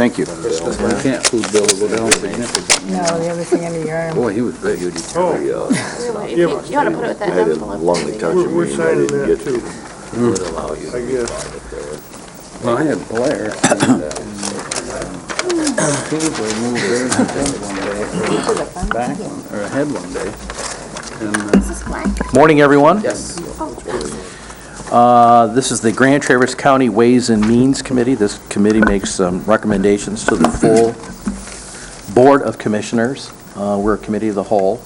Thank you. Why can't food bill go down significantly? No, the other thing under your arm. Boy, he was big. You ought to put it with that I had envelope. a lonely touch of We're me, I signing didn't that get too, to. Would allow you. I guess. Well, I had Blair. He was moved there back or ahead one day. And Is this blank? Morning, everyone. yes, This is the Grand Traverse County Ways and Means Committee. This committee makes recommendations to the full Board of Commissioners. We're a committee of the whole.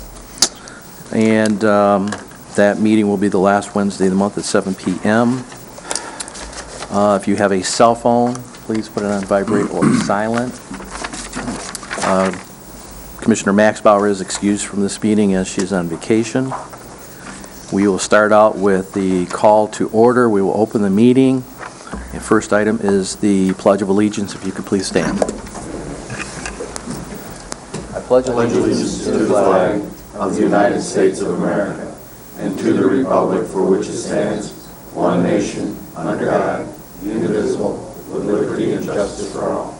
And that meeting will be the last Wednesday of the month at 7 p.m. If you have a cell phone, please put it on vibrate or silent. Commissioner Max Bauer is excused from this meeting as she is on vacation. We will start out with the call to order. We will open the meeting. The first item is the Pledge of Allegiance. If you could please stand. I pledge allegiance to the flag of the United States of America and to the republic for which it stands, one nation, under God, indivisible, with liberty and justice for all.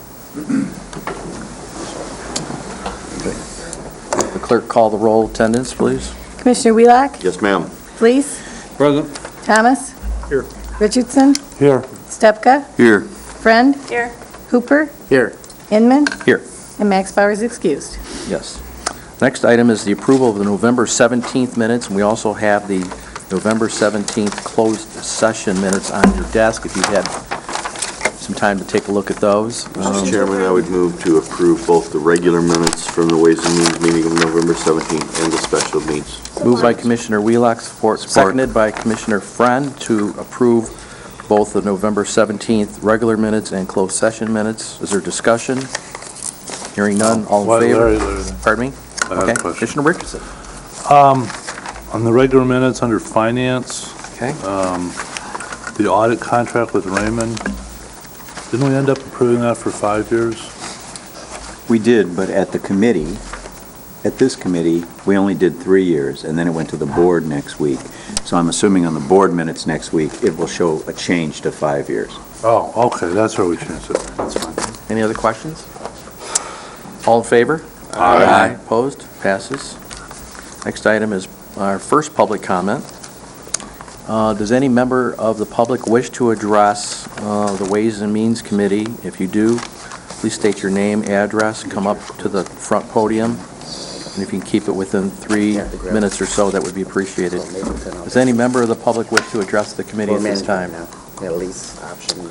the clerk call the roll. Attendance, please. Commissioner Wheelock? Yes, ma'am. Fleece? Present. Thomas? Here. Richardson? Here. Stepka? Here. Friend? Here. Hooper? Here. Inman? Here. And Max Bauer is excused. Yes. Next item is the approval of the November 17th minutes, and we also have the November 17th closed session minutes on your desk if you've had some time to take a look at those. Mr. Chairman, I would move to approve both the regular minutes from the Ways and Means meeting of November 17th and the special meets. Moved by Commissioner Wheelock, seconded by Commissioner Friend to approve both the November 17th regular minutes and closed session minutes. Is there discussion? Hearing none, all in favor? Pardon me? I have a Okay, question. Commissioner Richardson. On the regular minutes under finance, Okay. the audit contract with Raymond, didn't we end up approving that for 5 years? We did, but at this committee, we only did 3 years, and then it went to the board next week. So I'm assuming on the board minutes next week, it will show a change to 5 years. Oh, okay, that's where we changed it. That's fine. Any other questions? All in favor? Aye. Opposed? Passes. Next item is our first public comment. Does any member of the public wish to address the Ways and Means Committee? If you do, please state your name, address, come up to the front podium, and if you can keep it within 3 minutes or so, that would be appreciated. Does any member of the public wish to address the committee at this time? Lease option.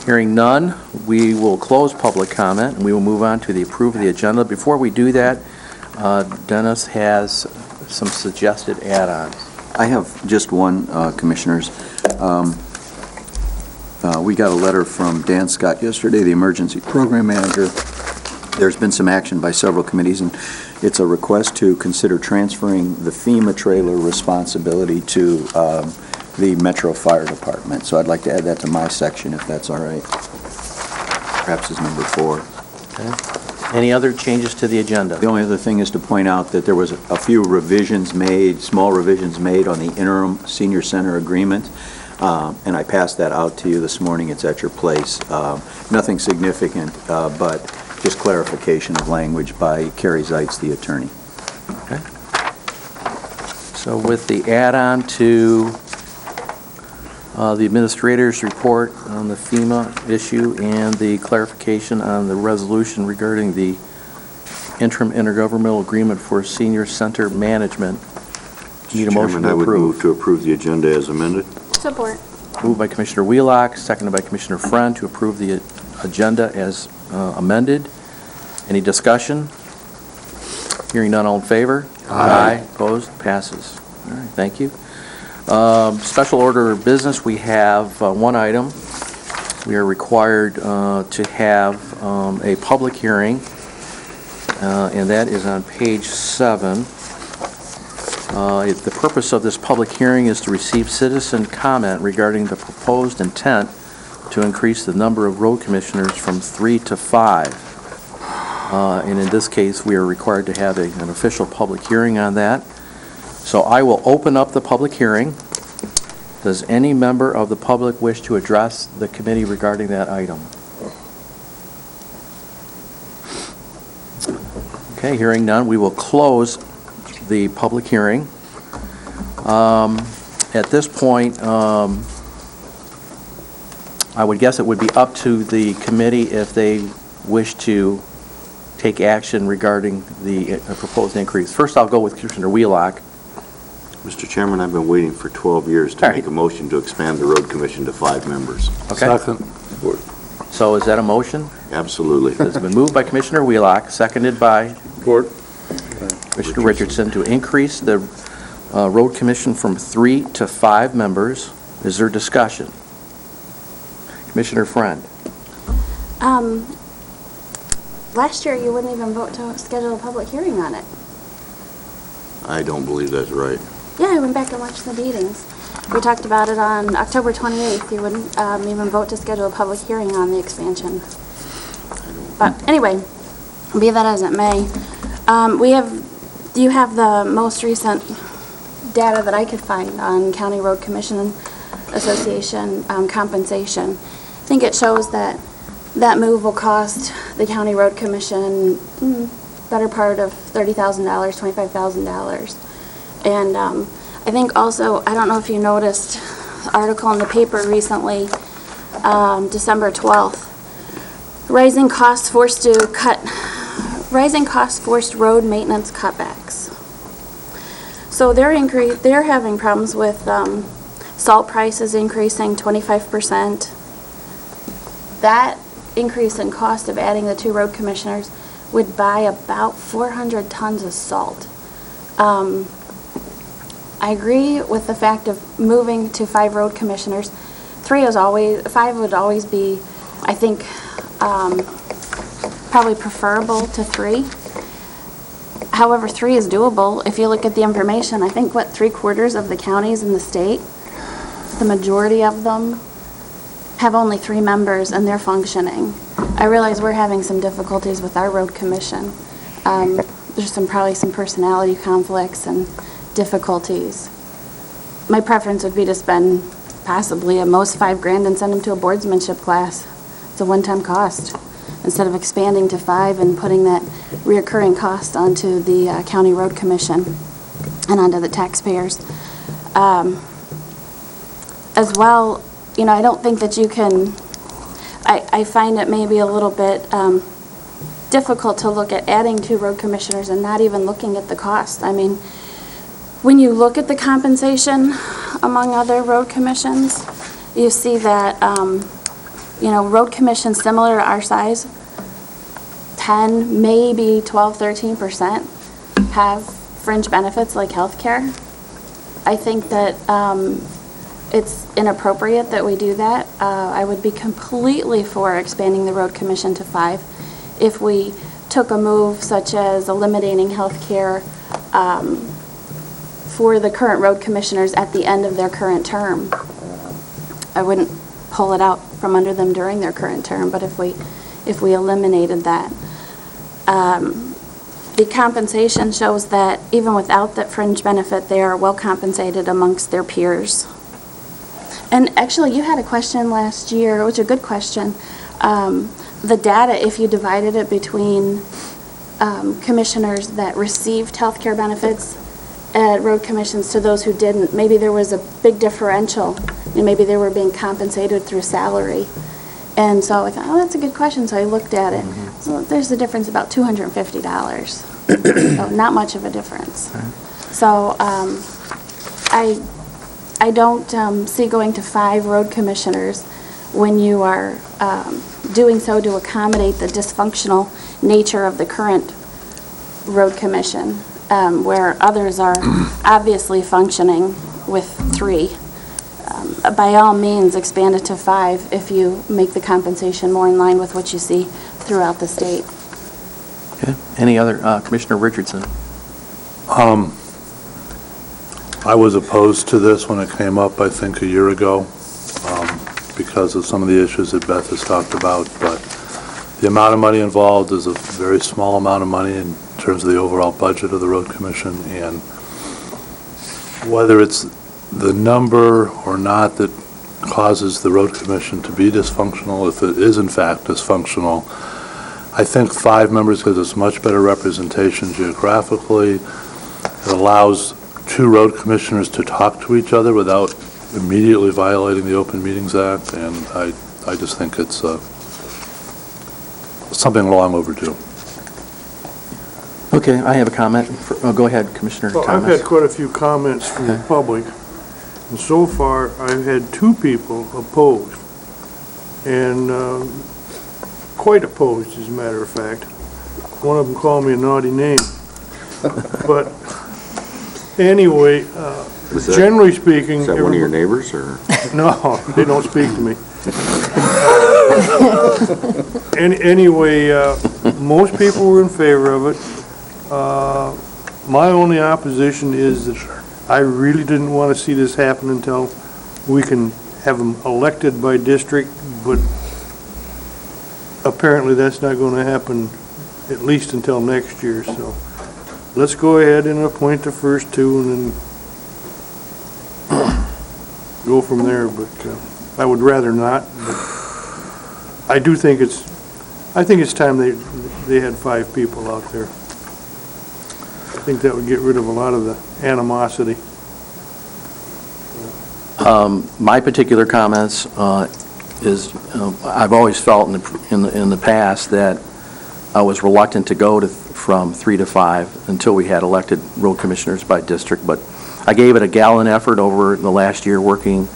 Hearing none, we will close public comment, and we will move on to the approve of the agenda. Before we do that, Dennis has some suggested add-ons. I have just one, Commissioners. We got a letter from Dan Scott yesterday, the Emergency Program Manager. There's been some action by several committees, and it's a request to consider transferring the FEMA trailer responsibility to the Metro Fire Department. So I'd like to add that to my section, if that's all right. Perhaps as number 4. Okay. Any other changes to the agenda? The only other thing is to point out that there was a few revisions made, small revisions made on the interim senior center agreement, and I passed that out to you this morning. It's at your place. Nothing significant, but just clarification of language by Carrie Zeitz, the attorney. Okay. So with the add-on to the administrator's report on the FEMA issue and the clarification on the resolution regarding the interim intergovernmental agreement for senior center management. Need a motion Chairman, to I would move approve. to approve the agenda as amended. Support. Moved by Commissioner Wheelock, seconded by Commissioner Friend to approve the agenda as amended. Any discussion? Hearing none, all in favor? Aye. Opposed? Passes. All right, thank you. Special order of business, we have one item. We are required to have a public hearing, and that is on page 7. The purpose of this public hearing is to receive citizen comment regarding the proposed intent to increase the number of road commissioners from 3 to 5. And in this case, we are required to have an official public hearing on that. So I will open up the public hearing. Does any member of the public wish to address the committee regarding that item? Okay, hearing none, we will close the public hearing. At this point, I would guess it would be up to the committee if they wish to take action regarding the proposed increase. First, I'll go with Commissioner Wheelock. Mr. Chairman, I've been waiting for 12 years to All right. make a motion to expand the road commission to 5 members. Okay? Second. So is that a motion? Absolutely. It's been moved by Commissioner Wheelock, seconded by Support. Commissioner Richardson to increase the road commission from 3 to 5 members. Is there discussion? Commissioner Friend? Last year, you wouldn't even vote to schedule a public hearing on it. I don't believe that's right. Yeah, I went back and watched the meetings. We talked about it on October 28th. You wouldn't even vote to schedule a public hearing on the expansion. But anyway, be that as it may, you have the most recent data that I could find on County Road Commission Association compensation. I think it shows that move will cost the County Road Commission better part of $30,000, $25,000. And I think also, I don't know if you noticed, the article in the paper recently, December 12th, rising costs forced road maintenance cutbacks. So they're having problems with salt prices increasing 25%. That increase in cost of adding the 2 road commissioners would buy about 400 tons of salt. I agree with the fact of moving to 5 road commissioners. 5 would always be, I think, probably preferable to 3. However, 3 is doable. If you look at the information, I think, 3/4 of the counties in the state, the majority of them have only 3 members and they're functioning. I realize we're having some difficulties with our road commission. There's probably some personality conflicts and difficulties. My preference would be to spend possibly at most $5,000 and send them to a boardsmanship class. It's a one-time cost, instead of expanding to 5 and putting that reoccurring cost onto the county road commission and onto the taxpayers. As well, I don't think that you can, I find it maybe a little bit difficult to look at adding 2 road commissioners and not even looking at the cost. I mean, when you look at the compensation among other road commissions, you see that, road commissions similar to our size, 10, maybe 12, 13% have fringe benefits like health care. I think that it's inappropriate that we do that. I would be completely for expanding the road commission to 5 if we took a move such as eliminating health care for the current road commissioners at the end of their current term. I wouldn't pull it out from under them during their current term, but if we eliminated that. The compensation shows that even without that fringe benefit, they are well compensated amongst their peers. And actually, you had a question last year, which is a good question. The data, if you divided it between commissioners that received health care benefits at road commissions to those who didn't, maybe there was a big differential. Maybe they were being compensated through salary. And so I thought, that's a good question, so I looked at it. So there's a difference about $250. So not much of a difference. So I don't see going to 5 road commissioners when you are doing so to accommodate the dysfunctional nature of the current road commission, where others are obviously functioning with 3. By all means, expand it to 5 if you make the compensation more in line with what you see throughout the state. Okay. Any other, Commissioner Richardson? I was opposed to this when it came up, I think, a year ago, because of some of the issues that Beth has talked about, but the amount of money involved is a very small amount of money in terms of the overall budget of the road commission, and whether it's the number or not that causes the road commission to be dysfunctional, if it is in fact dysfunctional, I think 5 members gives us much better representation geographically. It allows 2 road commissioners to talk to each other without immediately violating the Open Meetings Act, and I just think it's something long overdue. Okay, I have a comment. Go ahead, Commissioner Well, I've Thomas. had quite a few comments from the public, and so far, I've had 2 people opposed, and quite opposed, as a matter of fact. One of them called me a naughty name. But anyway, generally speaking... Is that one of your neighbors, or? No, they don't speak to me. Anyway, most people were in favor of it. My only opposition is that I really didn't want to see this happen until we can have them elected by district, but apparently that's not going to happen at least until next year, so let's go ahead and appoint the first 2 and then go from there, but I would rather not, but I do think it's time they had 5 people out there. I think that would get rid of a lot of the animosity. My particular comments is I've always felt in the past that I was reluctant to go from 3 to 5 until we had elected road commissioners by district, but I gave it a gallant effort over the last year working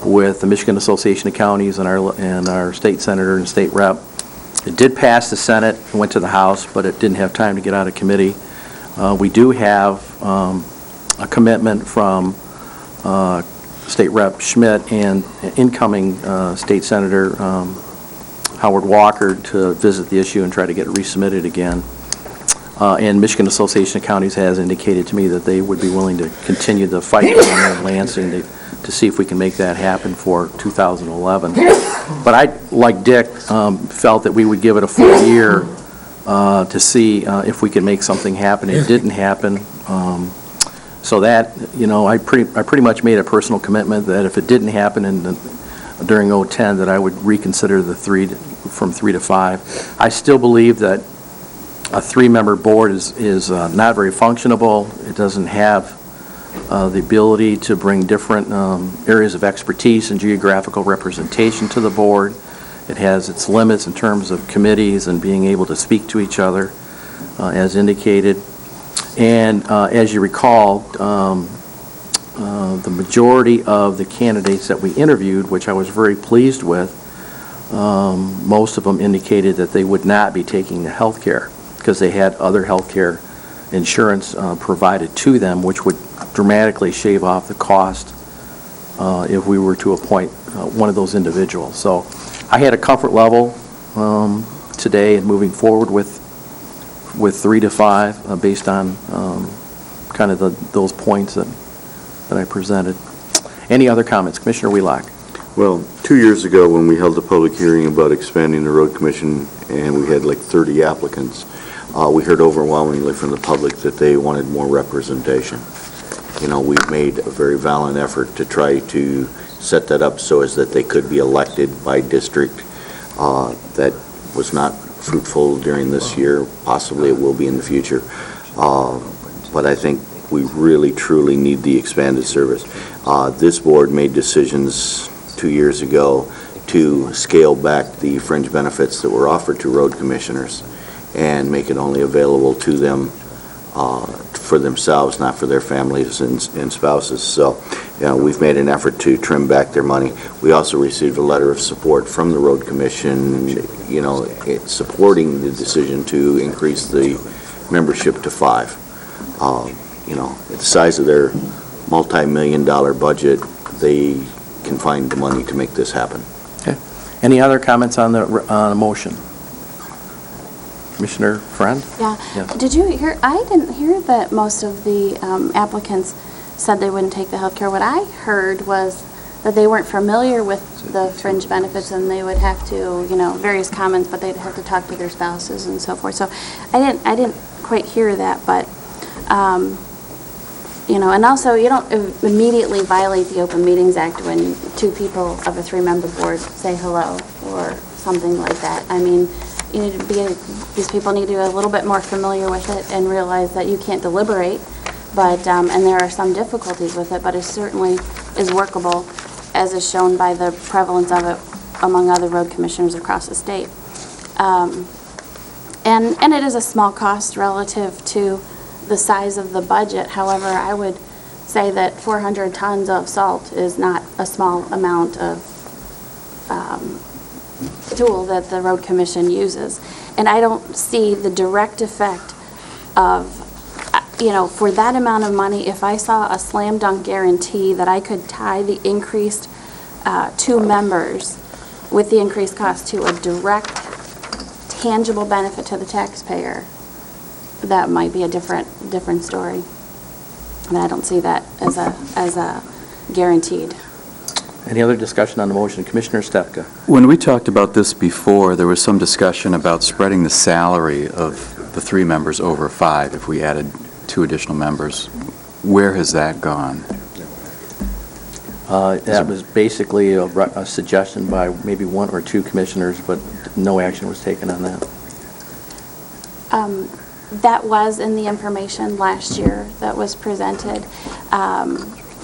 with the Michigan Association of Counties and our state senator and state rep. It did pass the Senate, went to the House, but it didn't have time to get out of committee. We do have a commitment from State Rep Schmidt and incoming State Senator Howard Walker to visit the issue and try to get it resubmitted again. And Michigan Association of Counties has indicated to me that they would be willing to continue the fight down in Lansing to see if we can make that happen for 2011. But I, like Dick, felt that we would give it a full year to see if we could make something happen. It didn't happen. So that, I pretty much made a personal commitment that if it didn't happen during 2010, that I would reconsider from 3 to 5. I still believe that a 3-member board is not very functionable. It doesn't have the ability to bring different areas of expertise and geographical representation to the board. It has its limits in terms of committees and being able to speak to each other, as indicated. And as you recall, the majority of the candidates that we interviewed, which I was very pleased with, most of them indicated that they would not be taking the health care because they had other health care insurance provided to them, which would dramatically shave off the cost if we were to appoint one of those individuals. So I had a comfort level today and moving forward with 3 to 5 based on kind of those points that I presented. Any other comments? Commissioner Wheelock. Well, 2 years ago, when we held a public hearing about expanding the road commission, and we had like 30 applicants, we heard overwhelmingly from the public that they wanted more representation. We've made a very valiant effort to try to set that up so as that they could be elected by district. That was not fruitful during this year. Possibly it will be in the future. But I think we really, truly need the expanded service. This board made decisions 2 years ago to scale back the fringe benefits that were offered to road commissioners and make it only available to them for themselves, not for their families and spouses. So, we've made an effort to trim back their money. We also received a letter of support from the road commission, supporting the decision to increase the membership to 5. At the size of their multi-million-dollar budget, they can find the money to make this happen. Okay. Any other comments on the motion? Commissioner Friend? Yeah. Yes. Did you hear, I didn't hear that most of the applicants said they wouldn't take the health care. What I heard was that they weren't familiar with the fringe benefits and they would have to, various comments, but they'd have to talk to their spouses and so forth. So I didn't quite hear that, but, and also you don't immediately violate the Open Meetings Act when 2 people of a 3-member board say hello or something like that. I mean, you need to be, these people need to be a little bit more familiar with it and realize that you can't deliberate, but, and there are some difficulties with it, but it certainly is workable, as is shown by the prevalence of it among other road commissioners across the state. And it is a small cost relative to the size of the budget. However, I would say that 400 tons of salt is not a small amount of tool that the road commission uses. And I don't see the direct effect of, for that amount of money, if I saw a slam dunk guarantee that I could tie the increased 2 members with the increased cost to a direct, tangible benefit to the taxpayer, that might be a different story. And I don't see that as a guaranteed. Any other discussion on the motion? Commissioner Stefka. When we talked about this before, there was some discussion about spreading the salary of the 3 members over 5 if we added 2 additional members. Where has that gone? That was basically a suggestion by maybe 1 or 2 commissioners, but no action was taken on that. That was in the information last year that was presented.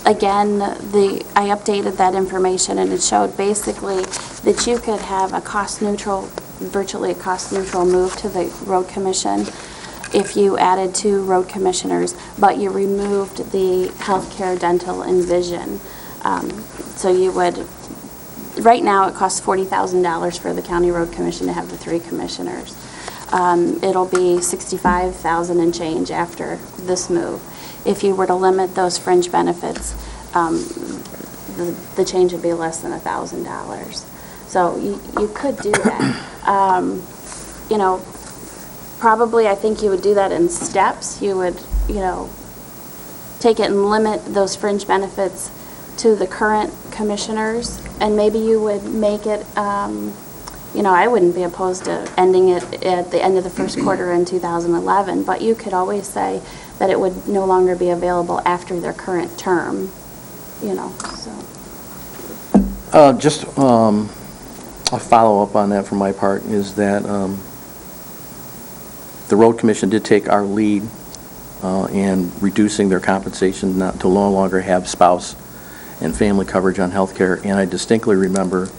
Again, I updated that information, and it showed basically that you could have a virtually a cost-neutral move to the road commission if you added 2 road commissioners, but you removed the healthcare, dental, and vision. So you would, right now it costs $40,000 for the county road commission to have the 3 commissioners. It'll be $65,000 and change after this move. If you were to limit those fringe benefits, the change would be less than $1,000. So you could do that. Probably I think you would do that in steps. You would, take it and limit those fringe benefits to the current commissioners, and maybe you would make it, I wouldn't be opposed to ending it at the end of the first quarter in 2011, but you could always say that it would no longer be available after their current term, so. Just a follow-up on that from my part is that the road commission did take our lead in reducing their compensation to no longer have spouse and family coverage on health care, and I distinctly remember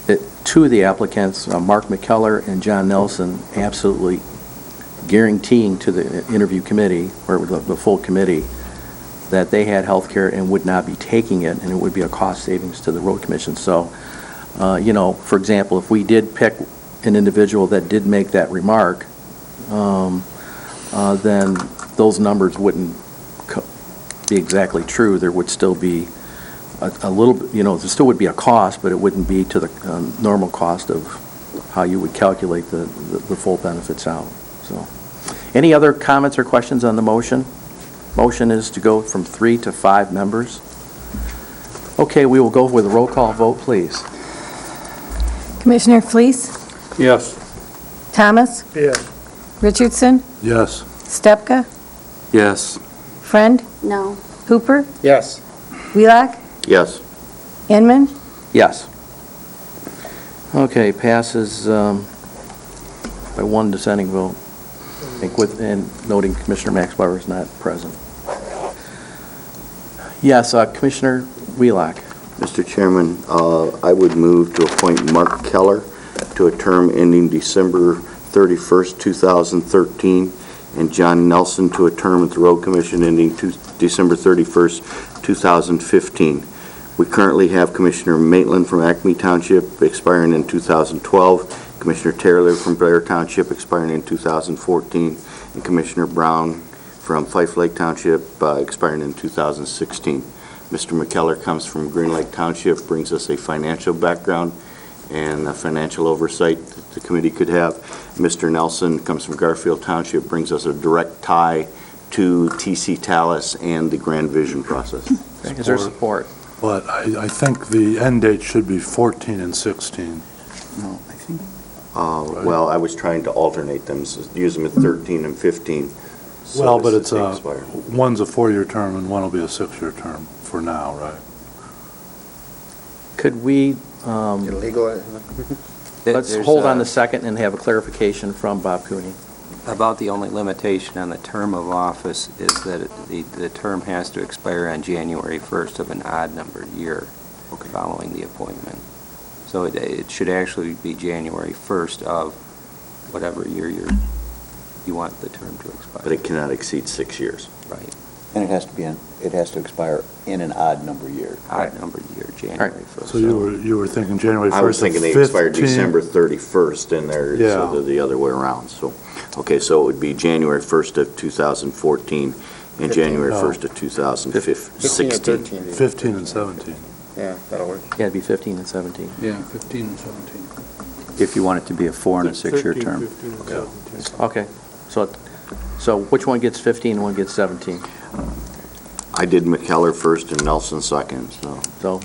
that 2 of the applicants, Mark McKellar and John Nelson, absolutely guaranteeing to the interview committee, or the full committee, that they had health care and would not be taking it, and it would be a cost savings to the road commission. So, for example, if we did pick an individual that did make that remark, then those numbers wouldn't be exactly true. There would still be a little, there still would be a cost, but it wouldn't be to the normal cost of how you would calculate the full benefits out. So, any other comments or questions on the motion? Motion is to go from 3 to 5 members. Okay, we will go with a roll call vote, please. Commissioner Fleece, Yes. Thomas, Yes. Richardson, Yes. Stepka, Yes. Friend, No. Hooper, Yes. Wheelock, Yes. Inman, Yes. Okay, passes by 1 dissenting vote. I think and noting Commissioner Max Bauer is not present. Yes, Commissioner Wheelock. Mr. Chairman, I would move to appoint Mark Keller to a term ending December 31st, 2013, and John Nelson to a term at the Road Commission ending December 31st, 2015. We currently have Commissioner Maitland from Acme Township expiring in 2012, Commissioner Taylor from Blair Township expiring in 2014, and Commissioner Brown from Fife Lake Township expiring in 2016. Mr. McKellar comes from Green Lake Township, brings us a financial background and a financial oversight that the committee could have. Mr. Nelson comes from Garfield Township, brings us a direct tie to TC Talus and the Grand Vision process. Okay, is there support? But I think the end date should be 14 and 16. No, I think, Well, I was trying to alternate them, so use them at 13 and 15. so Well, as but that it's they expire. one's a 4-year term and one will be a 6-year term for now, right? Could we, Illegal. let's hold on the second and have a clarification from Bob Cooney. About the only limitation on the term of office is that the term has to expire on January 1st of an odd-numbered year following the appointment. So it should actually be January 1st of whatever year you want the term to expire. But it cannot exceed 6 years. Right. And it has to expire in an odd number year. Odd-numbered year, January 1st. So you were thinking January 1st I was thinking they expired 15. December 31st in there, Yeah. so they're the other way around. So, okay, so it would be January 1st of 2014 and January No. 1st of 2016. 15 and 17. Yeah, that'll work. Yeah, it'd be 15 and 17. Yeah, 15 and 17. If you want it to be a 4 and a 6-year 13, term. 15, and 17. Okay, so which one gets 15 and one gets 17? I did McKellar first and Nelson second, so.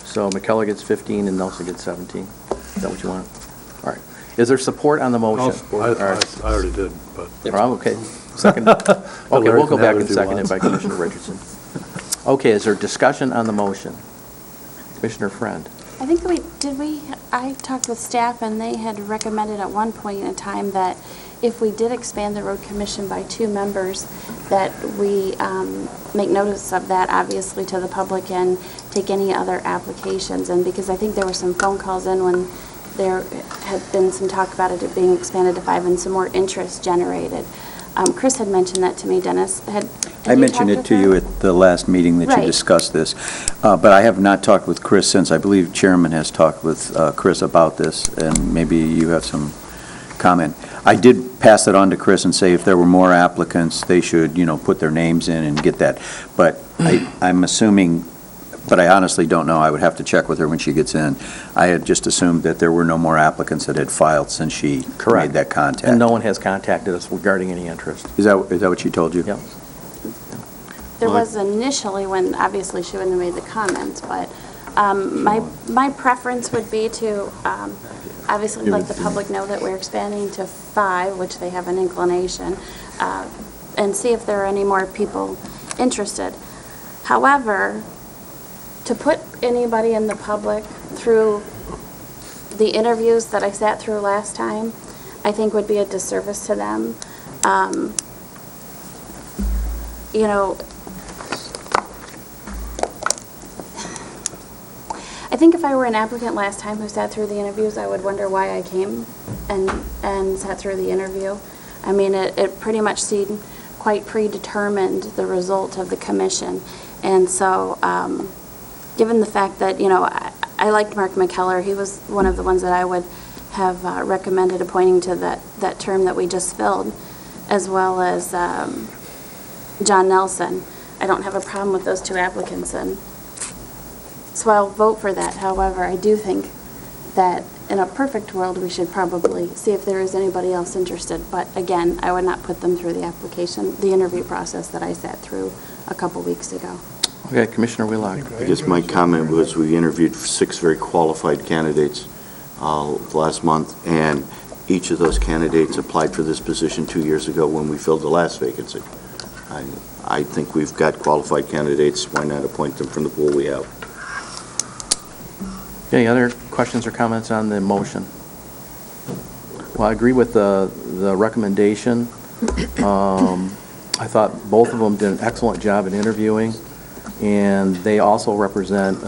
So McKellar gets 15 and Nelson gets 17? Is that what you want? All right. Is there support on the motion? I'll support. All right. I already did, but Okay, second. Okay, Larry we'll go can back have it and if he second it wants. by Commissioner Richardson. Okay, is there discussion on the motion? Commissioner Friend? I think I talked with staff, and they had recommended at one point in time that if we did expand the road commission by 2 members, that we make notice of that, obviously, to the public and take any other applications. And because I think there were some phone calls in when there had been some talk about it being expanded to 5 and some more interest generated. Chris had mentioned that to me. Dennis, had I you mentioned talked it to with you her? at the last meeting that you Right. discussed this, but I have not talked with Chris since. I believe Chairman has talked with Chris about this, and maybe you have some comment. I did pass it on to Chris and say if there were more applicants, they should, put their names in and get that. But I'm assuming, but I honestly don't know. I would have to check with her when she gets in. I had just assumed that there were no more applicants that had filed since she Correct. made that contact. And no one has contacted us regarding any interest. Is that what she told you? Yep. There was initially when, obviously, she wouldn't have made the comments, but my preference would be to, obviously, let the public know that we're expanding to 5, which they have an inclination, and see if there are any more people interested. However, to put anybody in the public through the interviews that I sat through last time, I think would be a disservice to them. I think if I were an applicant last time who sat through the interviews, I would wonder why I came and sat through the interview. I mean, it pretty much seemed quite predetermined, the result of the commission. And so, given the fact that, I liked Mark McKellar, he was one of the ones that I would have recommended appointing to that term that we just filled, as well as John Nelson. I don't have a problem with those 2 applicants, and so I'll vote for that. However, I do think that in a perfect world, we should probably see if there is anybody else interested. But again, I would not put them through the interview process that I sat through a couple weeks ago. Okay, Commissioner Wheelock. I guess my comment was we interviewed 6 very qualified candidates last month, and each of those candidates applied for this position 2 years ago when we filled the last vacancy. I think we've got qualified candidates. Why not appoint them from the pool we have? Any other questions or comments on the motion? Well, I agree with the recommendation. I thought both of them did an excellent job in interviewing, and they also represent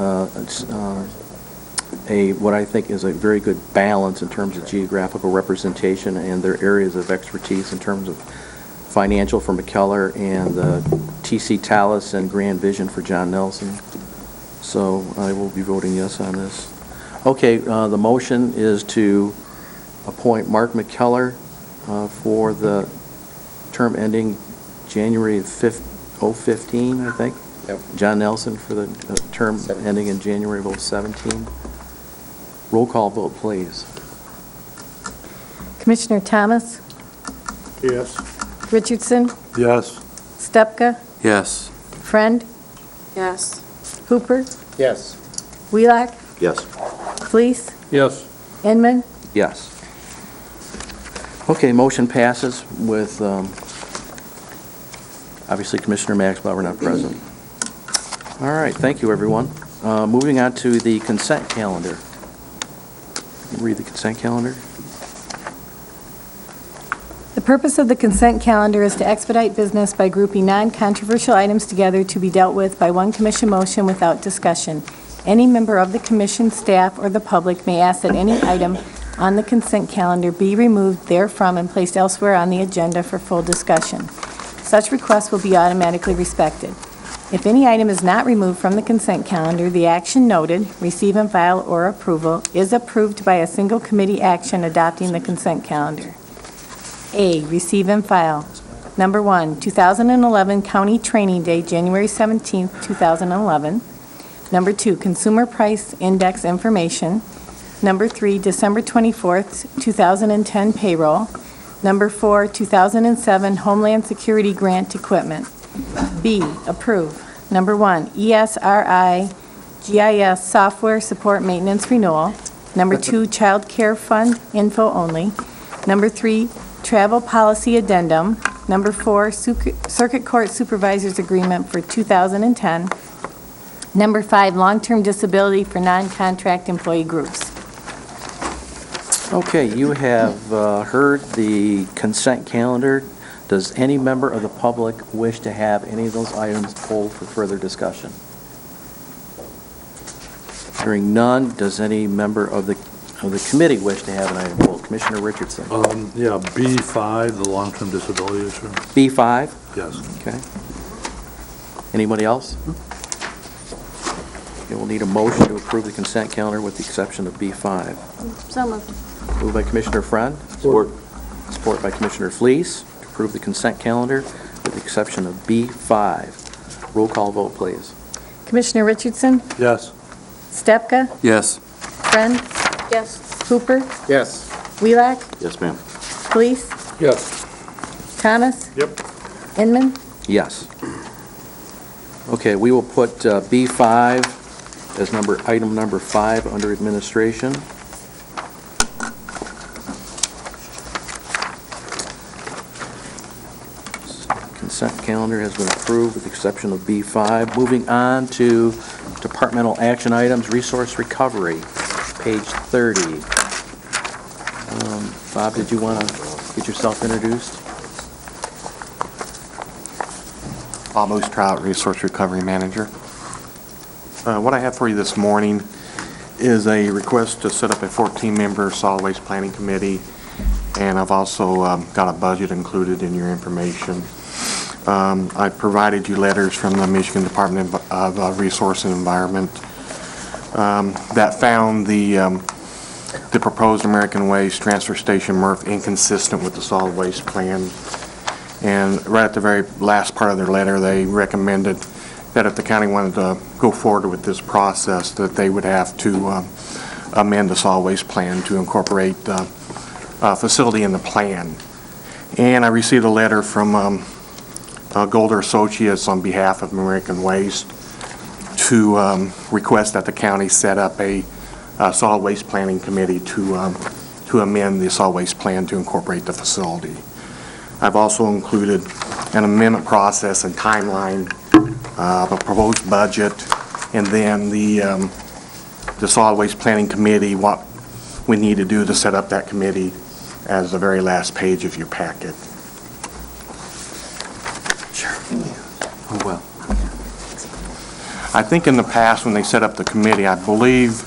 what I think is a very good balance in terms of geographical representation and their areas of expertise in terms of financial for McKellar and TC Talus and Grand Vision for John Nelson. So I will be voting yes on this. Okay, the motion is to appoint Mark McKellar for the term ending January 5th, 2015, I think. Yep. John Nelson for the term ending in January of 2017. Roll call vote, please. Commissioner Thomas, Yes. Richardson, Yes. Stepka, Yes. Friend, Yes. Hooper, Yes. Wheelock, Yes. Fleece, Yes. Inman. Yes. Okay, motion passes with, obviously, Commissioner Maxbauer not present. All right, thank you, everyone. Moving on to the consent calendar. Read the consent calendar. The purpose of the consent calendar is to expedite business by grouping non-controversial items together to be dealt with by one commission motion without discussion. Any member of the commission, staff, or the public may ask that any item on the consent calendar be removed therefrom and placed elsewhere on the agenda for full discussion. Such requests will be automatically respected. If any item is not removed from the consent calendar, the action noted, receive and file or approval, is approved by a single committee action adopting the consent calendar. A, receive and file. Number 1, 2011 County Training Day, January 17, 2011. Number 2, Consumer Price Index information. Number 3, December 24th, 2010 payroll. Number 4, 2007 Homeland Security Grant equipment. B, approve. Number 1, ESRI GIS software support maintenance renewal. Number 2, Child Care Fund info only. Number 3, travel policy addendum. Number 4, Circuit Court Supervisors Agreement for 2010. Number 5, long-term disability for non-contract employee groups. Okay, you have heard the consent calendar. Does any member of the public wish to have any of those items pulled for further discussion? Hearing none, does any member of the committee wish to have an item pulled? Commissioner Richardson. Yeah, B5, the long-term disability issue. B5? Yes. Okay. Anybody else? Okay, we'll need a motion to approve the consent calendar with the exception of B5. So moved. Moved by Commissioner Friend. Support. Support by Commissioner Fleece to approve the consent calendar with the exception of B5. Roll call vote, please. Commissioner Richardson? Yes. Stepka? Yes. Friend? Yes. Hooper? Yes. Wheelock? Yes, ma'am. Fleece? Yes. Thomas? Yep. Inman? Yes. Okay, we will put B5 as item number 5 under administration. Consent calendar has been approved with the exception of B5. Moving on to departmental action items, resource recovery, page 30. Bob, did you want to get yourself introduced? Bob Ostraut, Resource Recovery Manager. What I have for you this morning is a request to set up a 14-member solid waste planning committee, and I've also got a budget included in your information. I provided you letters from the Michigan Department of Resource and Environment that found the proposed American Waste Transfer Station MRF inconsistent with the solid waste plan. And right at the very last part of their letter, they recommended that if the county wanted to go forward with this process, that they would have to amend the solid waste plan to incorporate the facility in the plan. And I received a letter from Golder Associates on behalf of American Waste to request that the county set up a solid waste planning committee to amend the solid waste plan to incorporate the facility. I've also included an amendment process and timeline of a proposed budget, and then the solid waste planning committee, what we need to do to set up that committee as the very last page of your packet. Sure. Oh, well. I think in the past when they set up the committee, I believe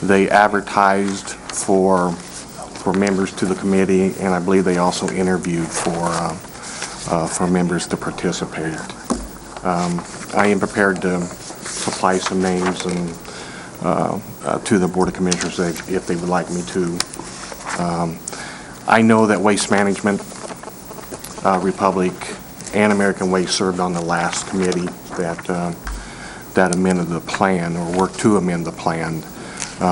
they advertised for members to the committee, and I believe they also interviewed for members to participate. I am prepared to supply some names and to the Board of Commissioners if they would like me to. I know that Waste Management Republic and American Waste served on the last committee that amended the plan or worked to amend the plan.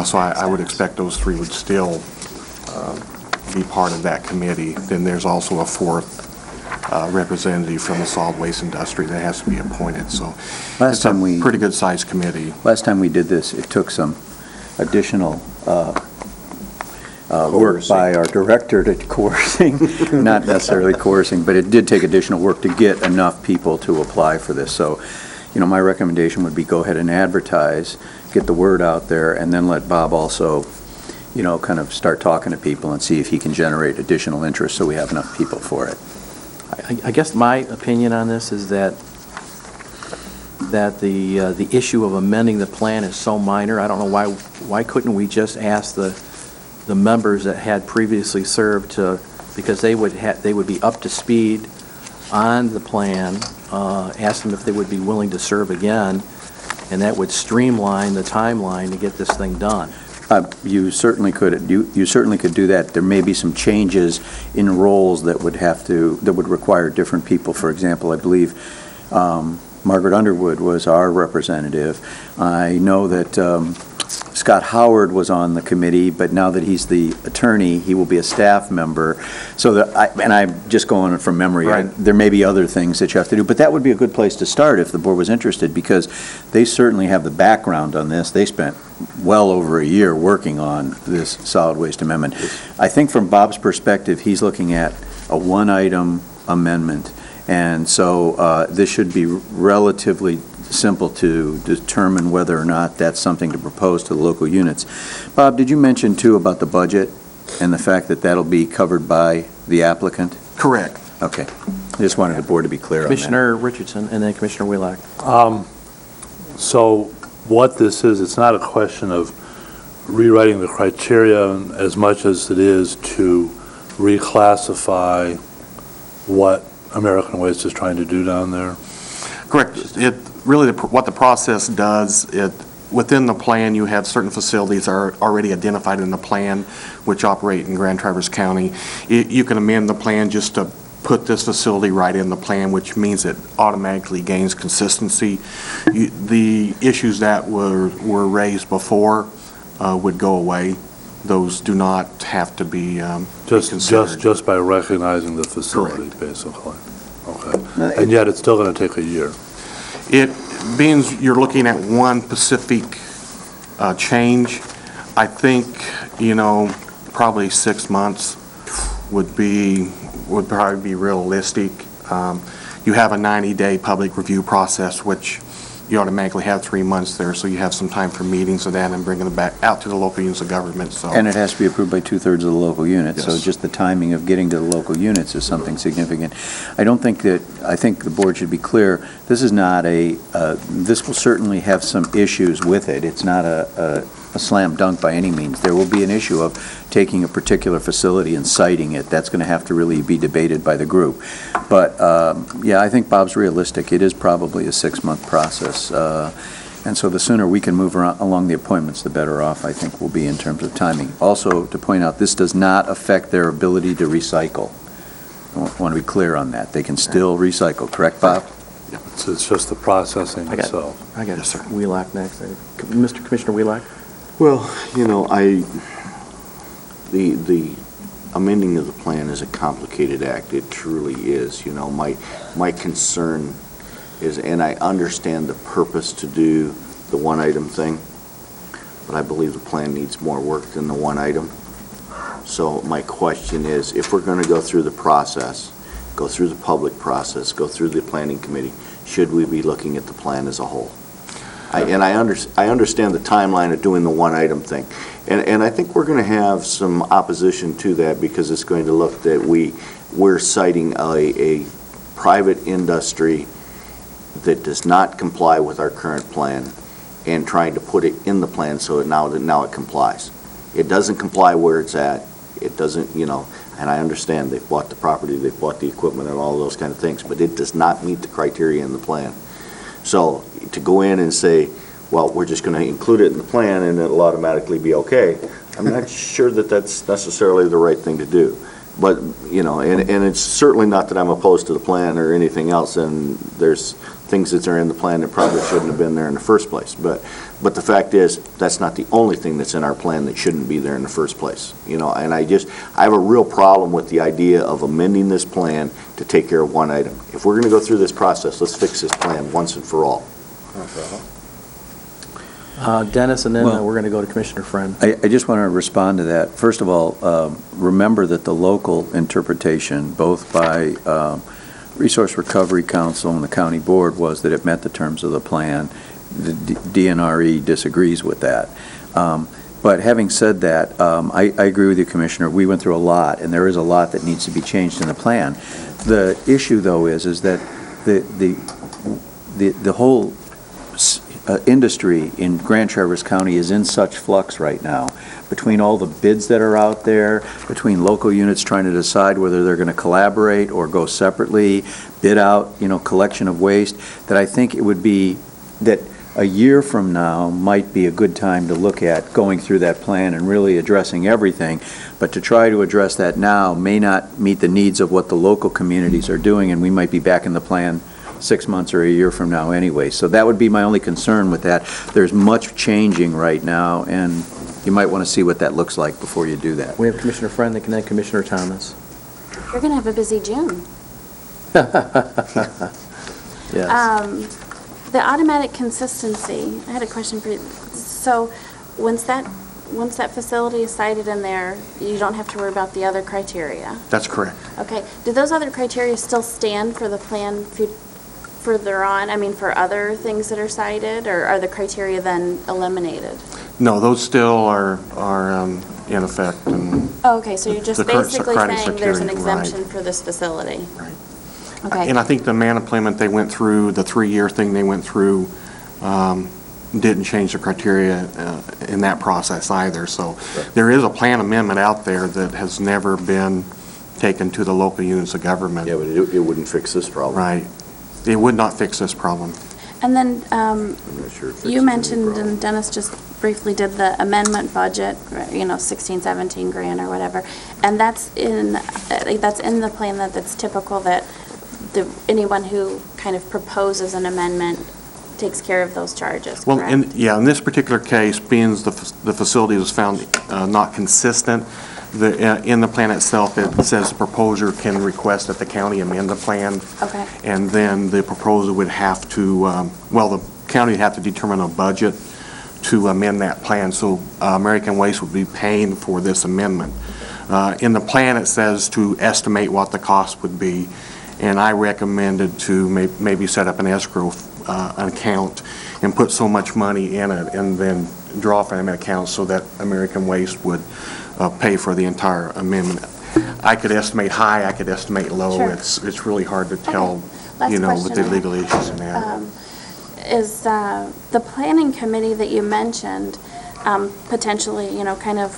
So I would expect those three would still be part of that committee. Then there's also a fourth representative from the solid waste industry that has to be appointed. So it's a pretty good sized committee. Last time we did this, it took some additional work by our director to coercing, not necessarily coercing, but it did take additional work to get enough people to apply for this. So, my recommendation would be go ahead and advertise, get the word out there, and then let Bob also, kind of start talking to people and see if he can generate additional interest so we have enough people for it. I guess my opinion on this is that the issue of amending the plan is so minor. I don't know why couldn't we just ask the members that had previously served to, because they would be up to speed on the plan, ask them if they would be willing to serve again, and that would streamline the timeline to get this thing done. You certainly could. You certainly could do that. There may be some changes in roles that would require different people. For example, I believe Margaret Underwood was our representative. I know that Scott Howard was on the committee, but now that he's the attorney, he will be a staff member. So and I'm just going from memory. Right. There may be other things that you have to do, but that would be a good place to start if the board was interested, because they certainly have the background on this. They spent well over a year working on this solid waste amendment. I think from Bob's perspective, he's looking at a one-item amendment, and so this should be relatively simple to determine whether or not that's something to propose to the local units. Bob, did you mention too about the budget and the fact that that'll be covered by the applicant? Correct. Okay. I just wanted the board to be clear on that. Commissioner Richardson and then Commissioner Wheelock. So what this is, it's not a question of rewriting the criteria as much as it is to reclassify what American Waste is trying to do down there. Correct. Really, what the process does, within the plan, you have certain facilities are already identified in the plan which operate in Grand Traverse County. You can amend the plan just to put this facility right in the plan, which means it automatically gains consistency. The issues that were raised before would go away. Those do not have to be considered. Just by recognizing the facility, Correct. basically. Okay. And yet it's still going to take a year. It means you're looking at one specific change. I think, probably 6 months would probably be realistic. You have a 90-day public review process, which you automatically have 3 months there, so you have some time for meetings of that and bringing it back out to the local units of government. So. And it has to be approved by 2/3 of the local units, so Yes. just the timing of getting to the local units is something significant. I think the board should be clear, this is not this will certainly have some issues with it. It's not a slam dunk by any means. There will be an issue of taking a particular facility and citing it. That's going to have to really be debated by the group. But, yeah, I think Bob's realistic. It is probably a 6-month process. And so the sooner we can move along the appointments, the better off I think we'll be in terms of timing. Also, to point out, this does not affect their ability to recycle. I want to be clear on that. They can still recycle, correct, Bob? It's just the processing I got itself. Yes, sir. Wheelock next. Mr. Commissioner Wheelock? Well, the amending of the plan is a complicated act. It truly is. My concern is, and I understand the purpose to do the one-item thing, but I believe the plan needs more work than the one item. So my question is, if we're going to go through the process, go through the public process, go through the planning committee, should we be looking at the plan as a whole? I understand the timeline of doing the one-item thing. And I think we're going to have some opposition to that because it's going to look that we're citing a private industry that does not comply with our current plan and trying to put it in the plan so now it complies. It doesn't comply where it's at. It doesn't, and I understand they've bought the property, they've bought the equipment and all those kind of things, but it does not meet the criteria in the plan. So to go in and say, well, we're just going to include it in the plan and it'll automatically be okay, I'm not sure that that's necessarily the right thing to do. But, and it's certainly not that I'm opposed to the plan or anything else, and there's things that are in the plan that probably shouldn't have been there in the first place. But the fact is, that's not the only thing that's in our plan that shouldn't be there in the first place. And I have a real problem with the idea of amending this plan to take care of one item. If we're going to go through this process, let's fix this plan once and for all. Dennis, and then Well, we're going to go to Commissioner Friend. I just want to respond to that. First of all, remember that the local interpretation, both by Resource Recovery Council and the county board, was that it met the terms of the plan. The DNRE disagrees with that. But having said that, I agree with you, Commissioner. We went through a lot, and there is a lot that needs to be changed in the plan. The issue, though, is that the whole industry in Grand Traverse County is in such flux right now, between all the bids that are out there, between local units trying to decide whether they're going to collaborate or go separately, bid out, collection of waste, that I think it would be that a year from now might be a good time to look at going through that plan and really addressing everything. But to try to address that now may not meet the needs of what the local communities are doing, and we might be back in the plan 6 months or a year from now anyway. So that would be my only concern with that. There's much changing right now, and you might want to see what that looks like before you do that. We have Commissioner Friend and then Commissioner Thomas. You're going to have a busy June. Yes. The automatic consistency, I had a question for you. So once that facility is cited in there, you don't have to worry about the other criteria? That's correct. Okay. Do those other criteria still stand for the plan further on? I mean, for other things that are cited, or are the criteria then eliminated? No, those still are in effect. And Oh, okay, so you're just the current basically criteria, saying there's an right. exemption for this facility? Right. Okay. And I think the Manaplement they went through, the 3-year thing they went through, didn't change the criteria in that process either. So there is a plan amendment out there that has never been taken to the local units of government. Yeah, but it wouldn't fix this problem. Right. It would not fix this problem. And then I'm not sure it fixes you any mentioned, problem. and Dennis just briefly did the amendment budget, 16, 17 grand or whatever, and that's in the plan that's typical, that anyone who kind of proposes an amendment takes care of those charges, Well, correct? in this particular case, being the facility was found not consistent, in the plan itself, it says the proposer can request that the county amend the plan. Okay. And then the proposer would have to, the county would have to determine a budget to amend that plan. So American Waste would be paying for this amendment. In the plan, it says to estimate what the cost would be. And I recommended to maybe set up an escrow account and put so much money in it and then draw from that account so that American Waste would pay for the entire amendment. I could estimate high, I could estimate low. Sure. It's really hard to tell, Last with question the I have. legal issues in that. Is the planning committee that you mentioned potentially, kind of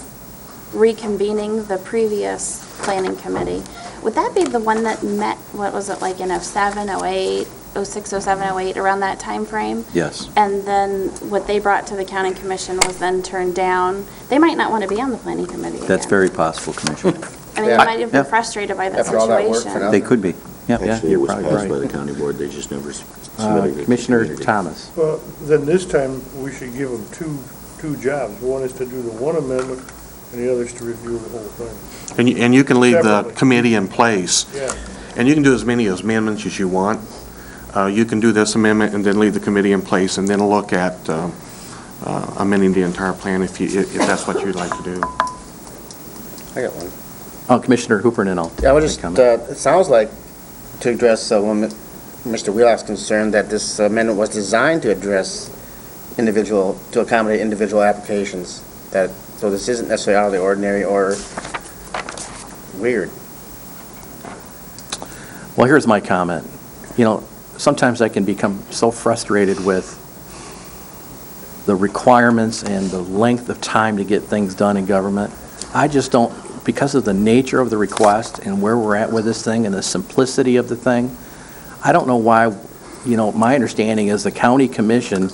reconvening the previous planning committee, would that be the one that met, what was it, like in 07, 08, 06, 07, 08, around that time frame? Yes. And then what they brought to the county commission was then turned down? They might not want to be on the planning committee again. That's very possible, Commissioner. I mean, they might have been frustrated by that After all that work for situation. nothing. They could be. Yeah. Actually, it you're was probably passed by right. the county board, they just never submitted it. to the Commissioner community. Thomas. Well, then this time, we should give them two jobs. One is to do the one amendment, and the other is to review the whole thing. And you can leave the Separately. committee in place. Yeah. And you can do as many amendments as you want. You can do this amendment and then leave the committee in place and then look at amending the entire plan if that's what you'd like to do. I got one. Oh, Commissioner Hooper, and then I'll Yeah, I was just, comment. it sounds like, to address when Mr. Wheelock's concerned, that this amendment was designed to accommodate individual applications. So this isn't necessarily out of the ordinary or weird. Well, here's my comment. Sometimes I can become so frustrated with the requirements and the length of time to get things done in government. I just don't, because of the nature of the request and where we're at with this thing and the simplicity of the thing, I don't know why, my understanding is the county commission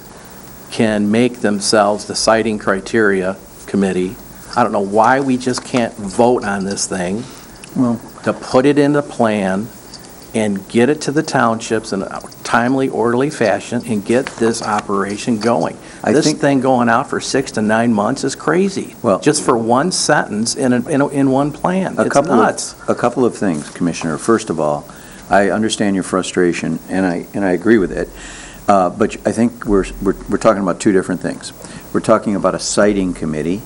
can make themselves the citing criteria committee. I don't know why we just can't vote on this thing, to put it in the plan and get it to the townships in a timely, orderly fashion and get this operation going. This thing going out for 6 to 9 months is crazy. Well, just for one sentence in one plan. It's nuts. A couple of things, Commissioner. First of all, I understand your frustration, and I agree with it. But I think we're talking about two different things. We're talking about a citing committee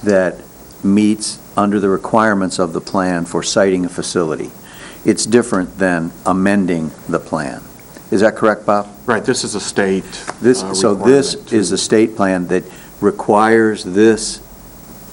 that meets under the requirements of the plan for citing a facility. It's different than amending the plan. Is that correct, Bob? Right, this is a state So this is a state plan that requires this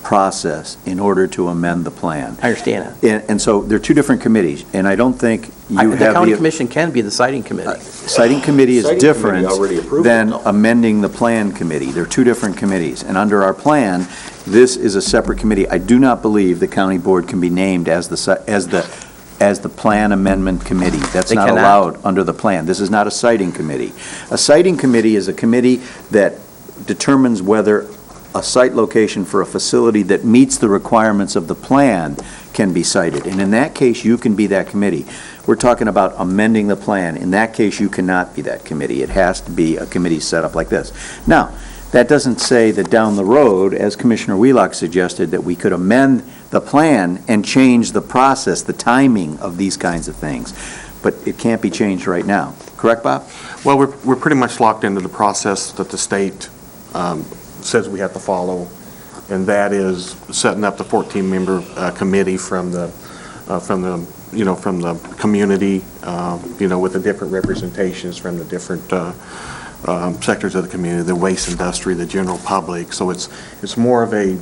process in order to amend the plan. I understand that. And so they're two different committees, and I don't think you have The county commission can be the citing committee. Citing committee is Citing different committee already approved it, than though. amending the plan committee. They're two different committees. And under our plan, this is a separate committee. I do not believe the county board can be named as the plan amendment committee. That's They not cannot? allowed under the plan. This is not a citing committee. A citing committee is a committee that determines whether a site location for a facility that meets the requirements of the plan can be cited. And in that case, you can be that committee. We're talking about amending the plan. In that case, you cannot be that committee. It has to be a committee set up like this. Now, that doesn't say that down the road, as Commissioner Wheelock suggested, that we could amend the plan and change the process, the timing of these kinds of things. But it can't be changed right now. Correct, Bob? Well, we're pretty much locked into the process that the state says we have to follow, and that is setting up the 14-member committee from the community, with the different representations from the different sectors of the community, the waste industry, the general public. So it's more of a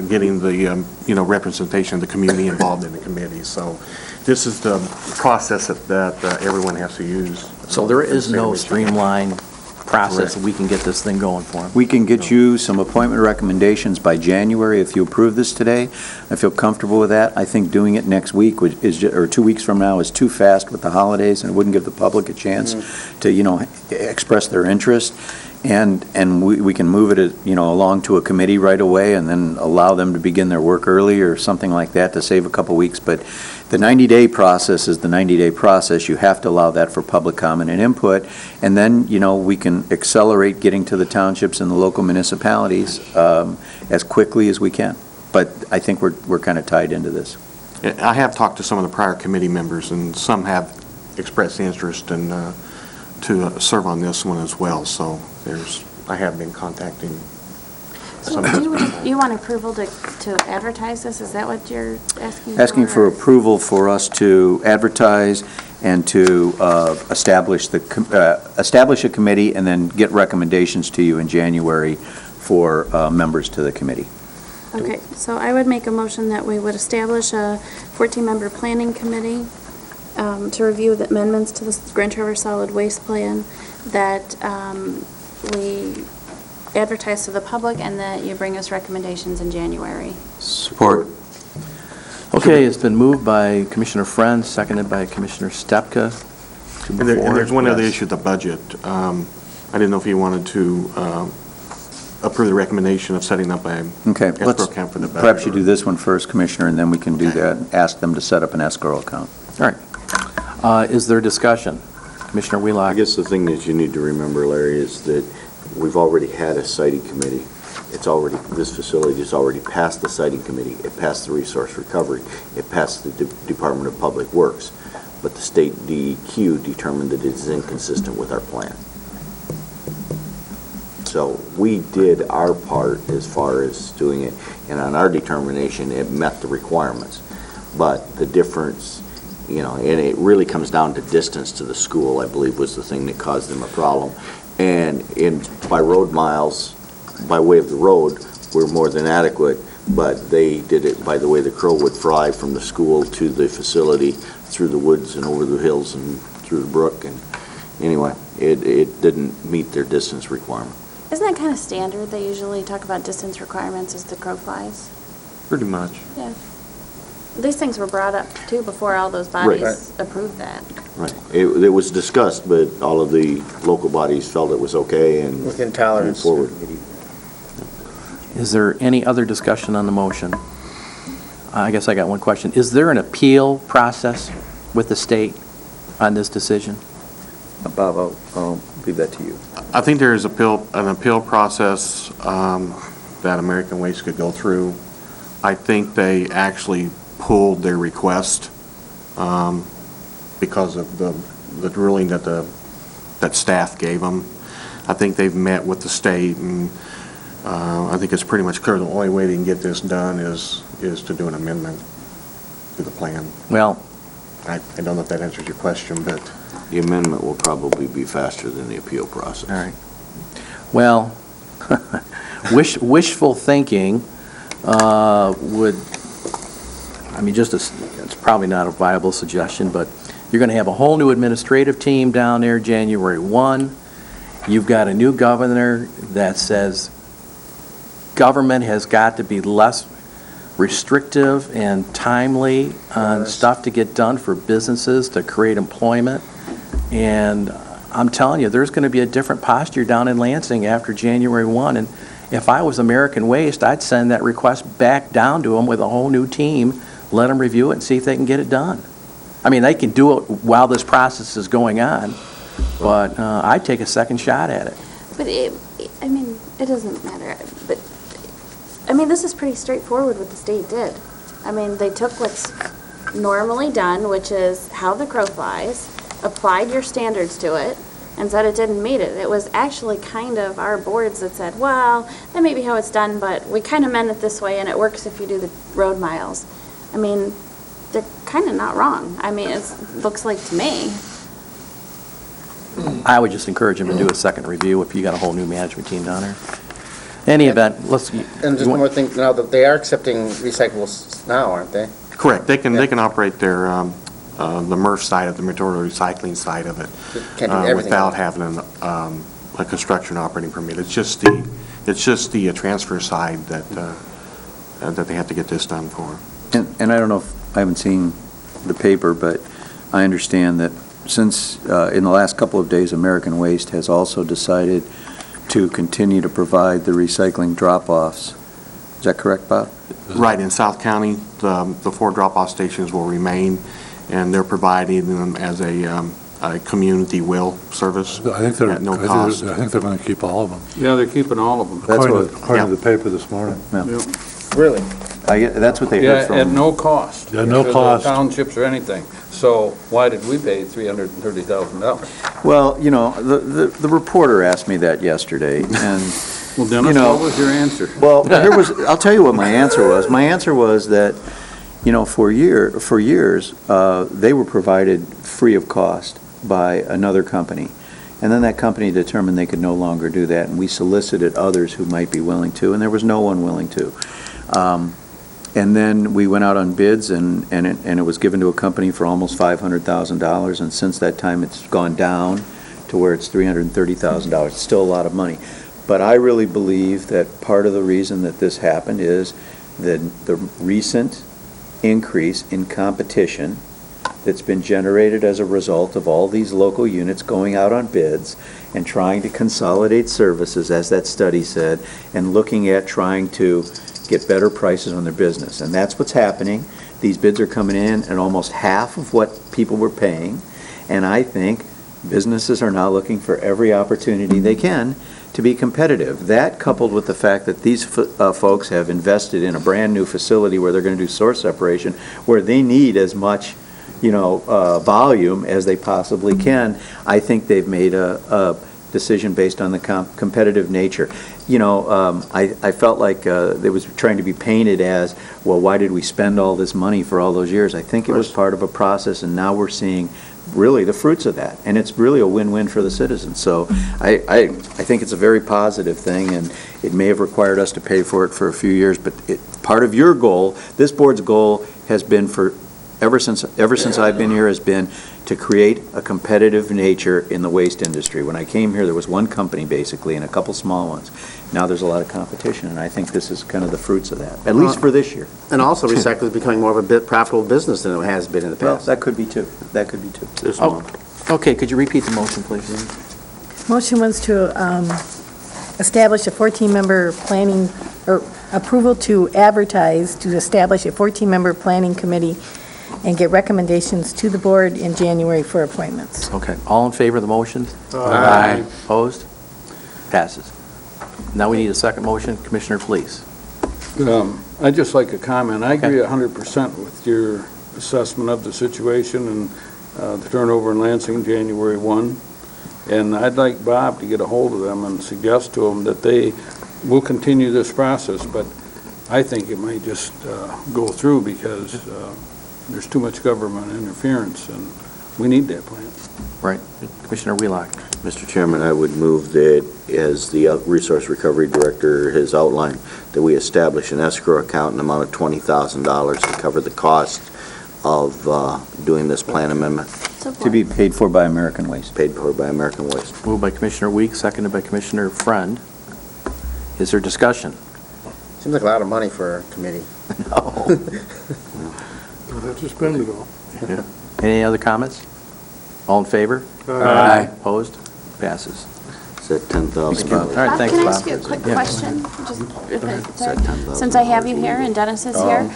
getting the, representation of the community involved in the committee. So this is the process that everyone has to use. So there is no streamlined process that we can get this thing going for them. We can get you some appointment recommendations by January if you approve this today. I feel comfortable with that. I think doing it next week or 2 weeks from now is too fast with the holidays, and it wouldn't give the public a chance to, express their interest. And we can move it, along to a committee right away and then allow them to begin their work early or something like that to save a couple weeks. But the 90-day process is the 90-day process. You have to allow that for public comment and input. And then, we can accelerate getting to the townships and the local municipalities as quickly as we can. But I think we're kind of tied into this. I have talked to some of the prior committee members, and some have expressed interest in to serve on this one as well. So I have been contacting So you want approval to advertise this? Is that what you're asking for? Asking for approval for us to advertise and to establish a committee and then get recommendations to you in January for members to the committee. Okay, so I would make a motion that we would establish a 14-member planning committee to review the amendments to the Grand Traverse Solid Waste Plan, that we advertise to the public, and that you bring us recommendations in January. Support. Okay, it's been moved by Commissioner Friend, seconded by Commissioner Stepka. And there's one other issue, the budget. I didn't know if you wanted to approve the recommendation of setting up a Okay, escrow account for the budget. perhaps you do this one first, Commissioner, and then we can do that. Ask them to set up an escrow account. All right. Is there discussion? Commissioner Wheelock? I guess the thing that you need to remember, Larry, is that we've already had a siting committee. This facility has already passed the siting committee. It passed the resource recovery. It passed the Department of Public Works. But the state DEQ determined that it is inconsistent with our plan. So we did our part as far as doing it, and on our determination, it met the requirements. But the difference, and it really comes down to distance to the school, I believe, was the thing that caused them a problem. And by road miles, by way of the road, we're more than adequate, but they did it by the way the crow would fly from the school to the facility, through the woods and over the hills and through the brook. And anyway, it didn't meet their distance requirement. Isn't that kind of standard? They usually talk about distance requirements as the crow flies. Pretty much. Yeah. These things were brought up, too, before all those bodies approved that. Right. It was discussed, but all of the local bodies felt it was okay and Within tolerance. moved forward. Is there any other discussion on the motion? I guess I got one question. Is there an appeal process with the state on this decision? Bob, I'll leave that to you. I think there is an appeal process that American Waste could go through. I think they actually pulled their request because of the ruling that staff gave them. I think they've met with the state, and I think it's pretty much clear the only way they can get this done is to do an amendment to the plan. Well, I don't know if that answers your question, but The amendment will probably be faster than the appeal process. all right. Well, wishful thinking, it's probably not a viable suggestion, but you're going to have a whole new administrative team down there January 1. You've got a new governor that says government has got to be less restrictive and timely on stuff to get done for businesses to create employment. And I'm telling you, there's going to be a different posture down in Lansing after January 1. And if I was American Waste, I'd send that request back down to them with a whole new team, let them review it and see if they can get it done. I mean, they can do it while this process is going on, but I'd take a second shot at it. But it doesn't matter. But, this is pretty straightforward what the state did. They took what's normally done, which is how the crow flies, applied your standards to it, and said it didn't meet it. It was actually kind of our boards that said, well, that may be how it's done, but we kind of meant it this way, and it works if you do the road miles. They're kind of not wrong. It looks like to me. I would just encourage them to do a second review if you got a whole new management team down there. Any event, let's... And just one more thing, now that they are accepting recyclables now, aren't they? Correct. They can operate their, the MRF side of the material recycling side of it Can't do everything. without having a construction operating permit. It's just the transfer side that they have to get this done for. And I don't know if I haven't seen the paper, but I understand that since in the last couple of days, American Waste has also decided to continue to provide the recycling drop-offs. Is that correct, Bob? Right. In South County, the 4 drop-off stations will remain, and they're providing them as a community will service I think at no cost. I think they're going to keep all of them. Yeah, they're keeping all of them. According to the paper this morning. Really? That's what they heard from... Yeah, at no cost. Yeah, no to the cost. townships or anything. So why did we pay $330,000? Well, the reporter asked me that yesterday, and... Well, Dennis, what was your answer? Well, I'll tell you what my answer was. My answer was that, for years, they were provided free of cost by another company. And then that company determined they could no longer do that, and we solicited others who might be willing to, and there was no one willing to. And then we went out on bids, and it was given to a company for almost $500,000, and since that time, it's gone down to where it's $330,000. It's still a lot of money. But I really believe that part of the reason that this happened is the recent increase in competition that's been generated as a result of all these local units going out on bids and trying to consolidate services, as that study said, and looking at trying to get better prices on their business. And that's what's happening. These bids are coming in at almost half of what people were paying. And I think businesses are now looking for every opportunity they can to be competitive. That, coupled with the fact that these folks have invested in a brand-new facility where they're going to do source separation, where they need as much volume as they possibly can, I think they've made a decision based on the competitive nature. I felt like it was trying to be painted as, well, why did we spend all this money for all those years? I think it was part of a process, and now we're seeing really the fruits of that, and it's really a win-win for the citizens. So I think it's a very positive thing, and it may have required us to pay for it for a few years, but part of your goal, this board's goal, has been ever since I've been here, has been to create a competitive nature in the waste industry. When I came here, there was one company basically and a couple small ones. Now there's a lot of competition, and I think this is kind of the fruits of that, at least for this year. And also recycling is becoming more of a bit profitable business than it has been in the Well, past. that could be too. That could be too. Okay, could you repeat the motion, please? Motion was to establish a 14-member planning, or approval to advertise to establish a 14-member planning committee and get recommendations to the board in January for appointments. Okay, all in favor of the motion? Aye. Opposed? Passes. Now we need a second motion. Commissioner, please. I'd just like to comment. I agree 100% with your assessment of the situation and the turnover in Lansing, January 1. And I'd like Bob to get a hold of them and suggest to them that they will continue this process, but I think it might just go through because there's too much government interference, and We need that plan. Right. Commissioner Wheelock. Mr. Chairman, I would move that, as the Resource Recovery Director has outlined, that we establish an escrow account in the amount of $20,000 to cover the cost of doing this plan amendment, To be paid for by American Waste. paid for by American Waste. Moved by Commissioner Weeks, seconded by Commissioner Friend. Is there discussion? Seems like a lot of money for a committee. No. We'll have to spend it all. Any other comments? All in favor? Aye. Opposed? Passes. Is that $10,000? All right, thanks, Can I Bob. ask you a quick Yeah. question? Just if Is it's that $10,000 since I have you here and Dennis is here,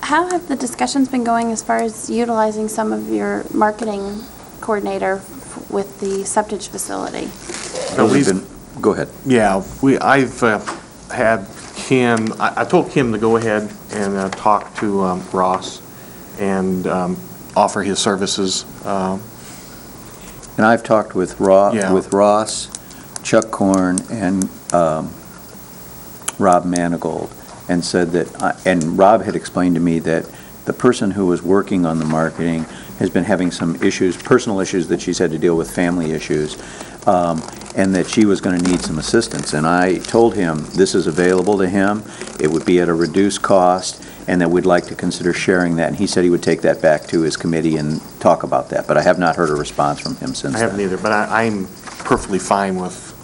how have the discussions been going as far as utilizing some of your marketing coordinator with the septic facility? Go ahead. Yeah, I've had Kim, I told Kim to go ahead and talk to Ross and offer his services. And I've talked with Yeah. Ross, Chuck Korn, and Rob Manigold, and said that, and Rob had explained to me that the person who was working on the marketing has been having some issues, personal issues that she's had to deal with, family issues, and that she was going to need some assistance. And I told him this is available to him, it would be at a reduced cost, and that we'd like to consider sharing that. And he said he would take that back to his committee and talk about that, but I have not heard a response from him since I then. haven't either, but I'm perfectly fine with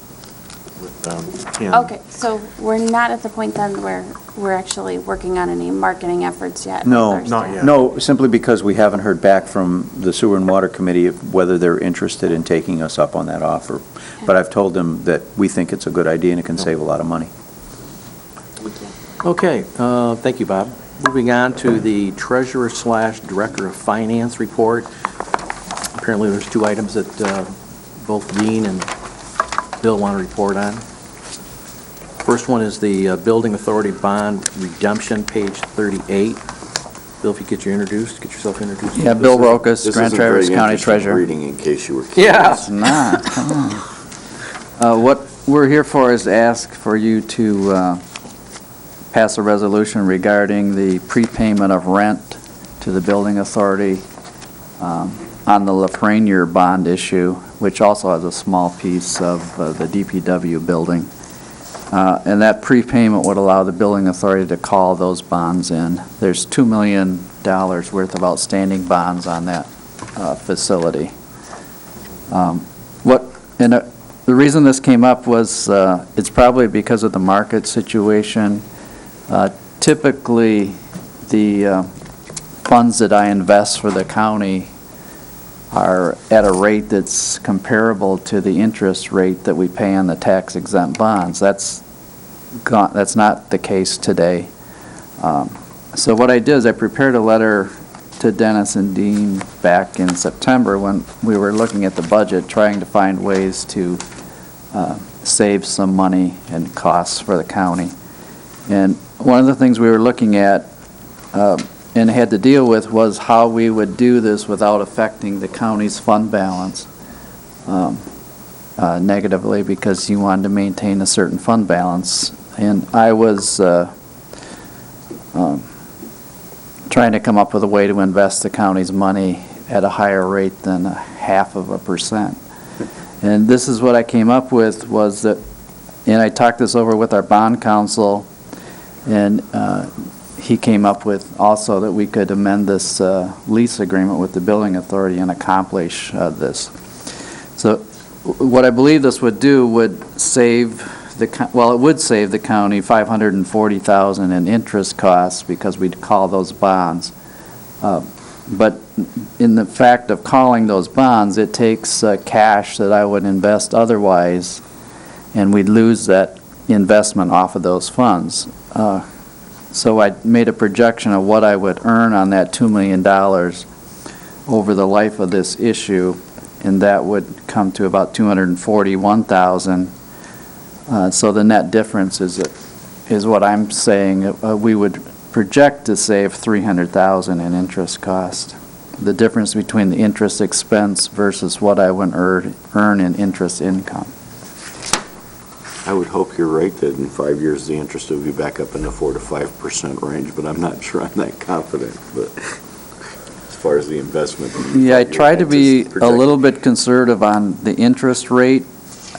Kim. Okay, so we're not at the point then where we're actually working on any marketing efforts yet? with No, our not staff? yet. No, simply because we haven't heard back from the Sewer and Water Committee of whether they're interested in taking us up on that offer. But I've told them that we think it's a good idea and it can save a lot of money. Okay, thank you, Bob. Moving on to the Treasurer/Director of Finance report. Apparently, there's two items that both Dean and Bill want to report on. First one is the Building Authority Bond Redemption, page 38. Bill, if you get yourself introduced. Yeah, Bill Rokas, This Grand isn't very Traverse County interesting Treasurer. reading, in case you were curious. Yeah. It's not, come on. What we're here for is to ask for you to pass a resolution regarding the prepayment of rent to the Building Authority on the Lafreniere bond issue, which also has a small piece of the DPW building. And that prepayment would allow the Building Authority to call those bonds in. There's $2 million worth of outstanding bonds on that facility. The reason this came up was it's probably because of the market situation. Typically, the funds that I invest for the county are at a rate that's comparable to the interest rate that we pay on the tax-exempt bonds. That's not the case today. So what I did is I prepared a letter to Dennis and Dean back in September when we were looking at the budget, trying to find ways to save some money and costs for the county. And one of the things we were looking at and had to deal with was how we would do this without affecting the county's fund balance negatively, because you wanted to maintain a certain fund balance. And I was trying to come up with a way to invest the county's money at a higher rate than 0.5%. And this is what I came up with was that, and I talked this over with our bond counsel, and he came up with also that we could amend this lease agreement with the Building Authority and accomplish this. So what I believe this would do would save it would save the county $540,000 in interest costs because we'd call those bonds. But in the fact of calling those bonds, it takes cash that I would invest otherwise, and we'd lose that investment off of those funds. So I made a projection of what I would earn on that $2 million over the life of this issue, and that would come to about $241,000. So the net difference is what I'm saying. We would project to save $300,000 in interest cost. The difference between the interest expense versus what I would earn in interest income. I would hope you're right that in 5 years, the interest will be back up in the 4 to 5% range, but I'm not sure I'm that confident, but it's far as the investment. Yeah, I try to be a little bit conservative on the interest rate.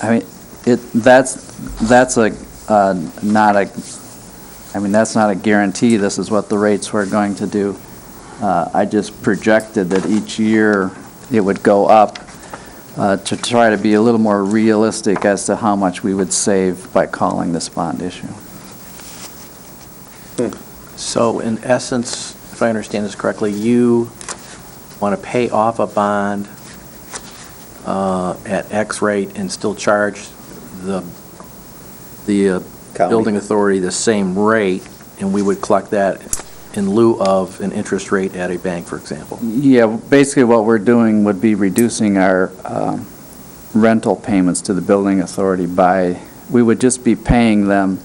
I mean, that's not a guarantee this is what the rates were going to do. I just projected that each year it would go up to try to be a little more realistic as to how much we would save by calling this bond issue. So in essence, if I understand this correctly, you want to pay off a bond at X rate and still charge the building authority the same rate, and we would collect that in lieu of an interest rate at a bank, for example? Yeah, basically what we're doing would be reducing our rental payments to the building authority we would just be paying them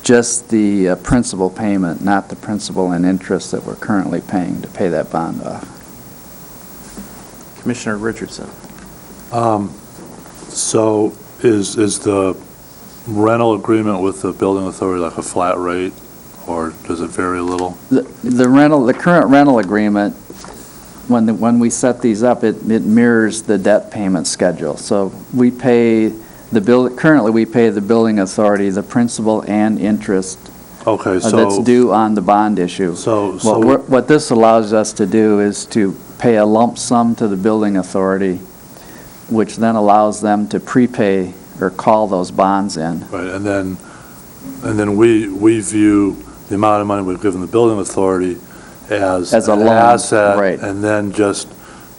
just the principal payment, not the principal and interest that we're currently paying to pay that bond off. Commissioner Richardson. So is the rental agreement with the building authority like a flat rate, or does it vary a little? The current rental agreement, when we set these up, it mirrors the debt payment schedule. So we pay currently we pay the building authority the principal and interest Okay, so that's due on the bond issue. So What this allows us to do is to pay a lump sum to the building authority, which then allows them to prepay or call those bonds in. right, and then we view the amount of money we've given the building authority as As a an loan, asset, right. and then just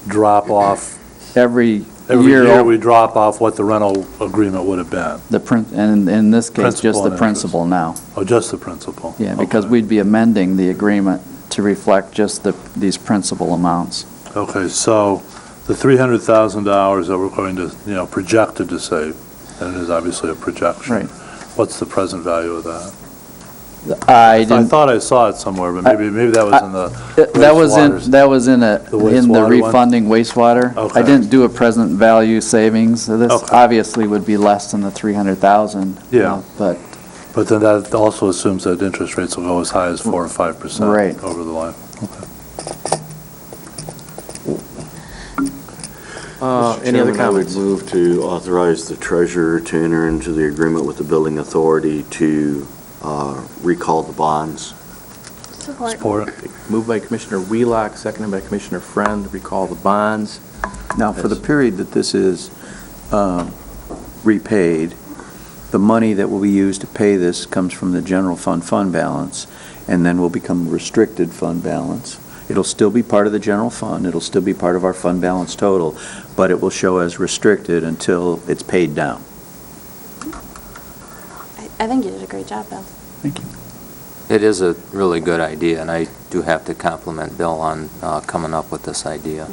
drop off Every every year, year we drop off what the rental agreement would have been. and in this case, Principal just the and principal now. Oh, just the principal. Yeah, because Okay. we'd be amending the agreement to reflect just these principal amounts. Okay, so the $300,000 that we're going to, projected to save, and it is obviously a projection. Right. What's the present value of that? I I didn't, thought I saw it somewhere, but maybe that was in the that was wastewaters. in The the wastewater one? refunding wastewater. Okay. I didn't do a present value savings. So this Okay. obviously would be less than the 300,000. Yeah. But But then that also assumes that interest rates will go as high as 4 or 5% Right. over the life. Any other Chairman, comments? I would move to authorize the treasurer to enter into the agreement with the building authority to recall the bonds. Support. Moved by Commissioner Wheelock, seconded by Commissioner Friend, to recall the bonds. Now, for the period that this is repaid, the money that will be used to pay this comes from the general fund balance, and then will become restricted fund balance. It'll still be part of the general fund, it'll still be part of our fund balance total, but it will show as restricted until it's paid down. I think you did a great job, Bill. Thank you. It is a really good idea, and I do have to compliment Bill on coming up with this idea.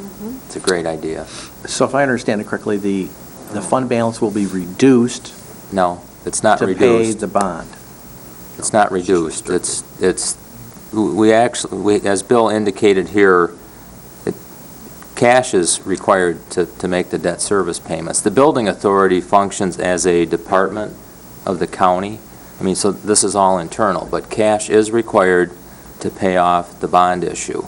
It's a great idea. So if I understand it correctly, the fund balance will be reduced No, it's not to pay reduced. the bond. It's not reduced. We actually, as Bill indicated here, cash is required to make the debt service payments. The building authority functions as a department of the county. I mean, so this is all internal, but cash is required to pay off the bond issue.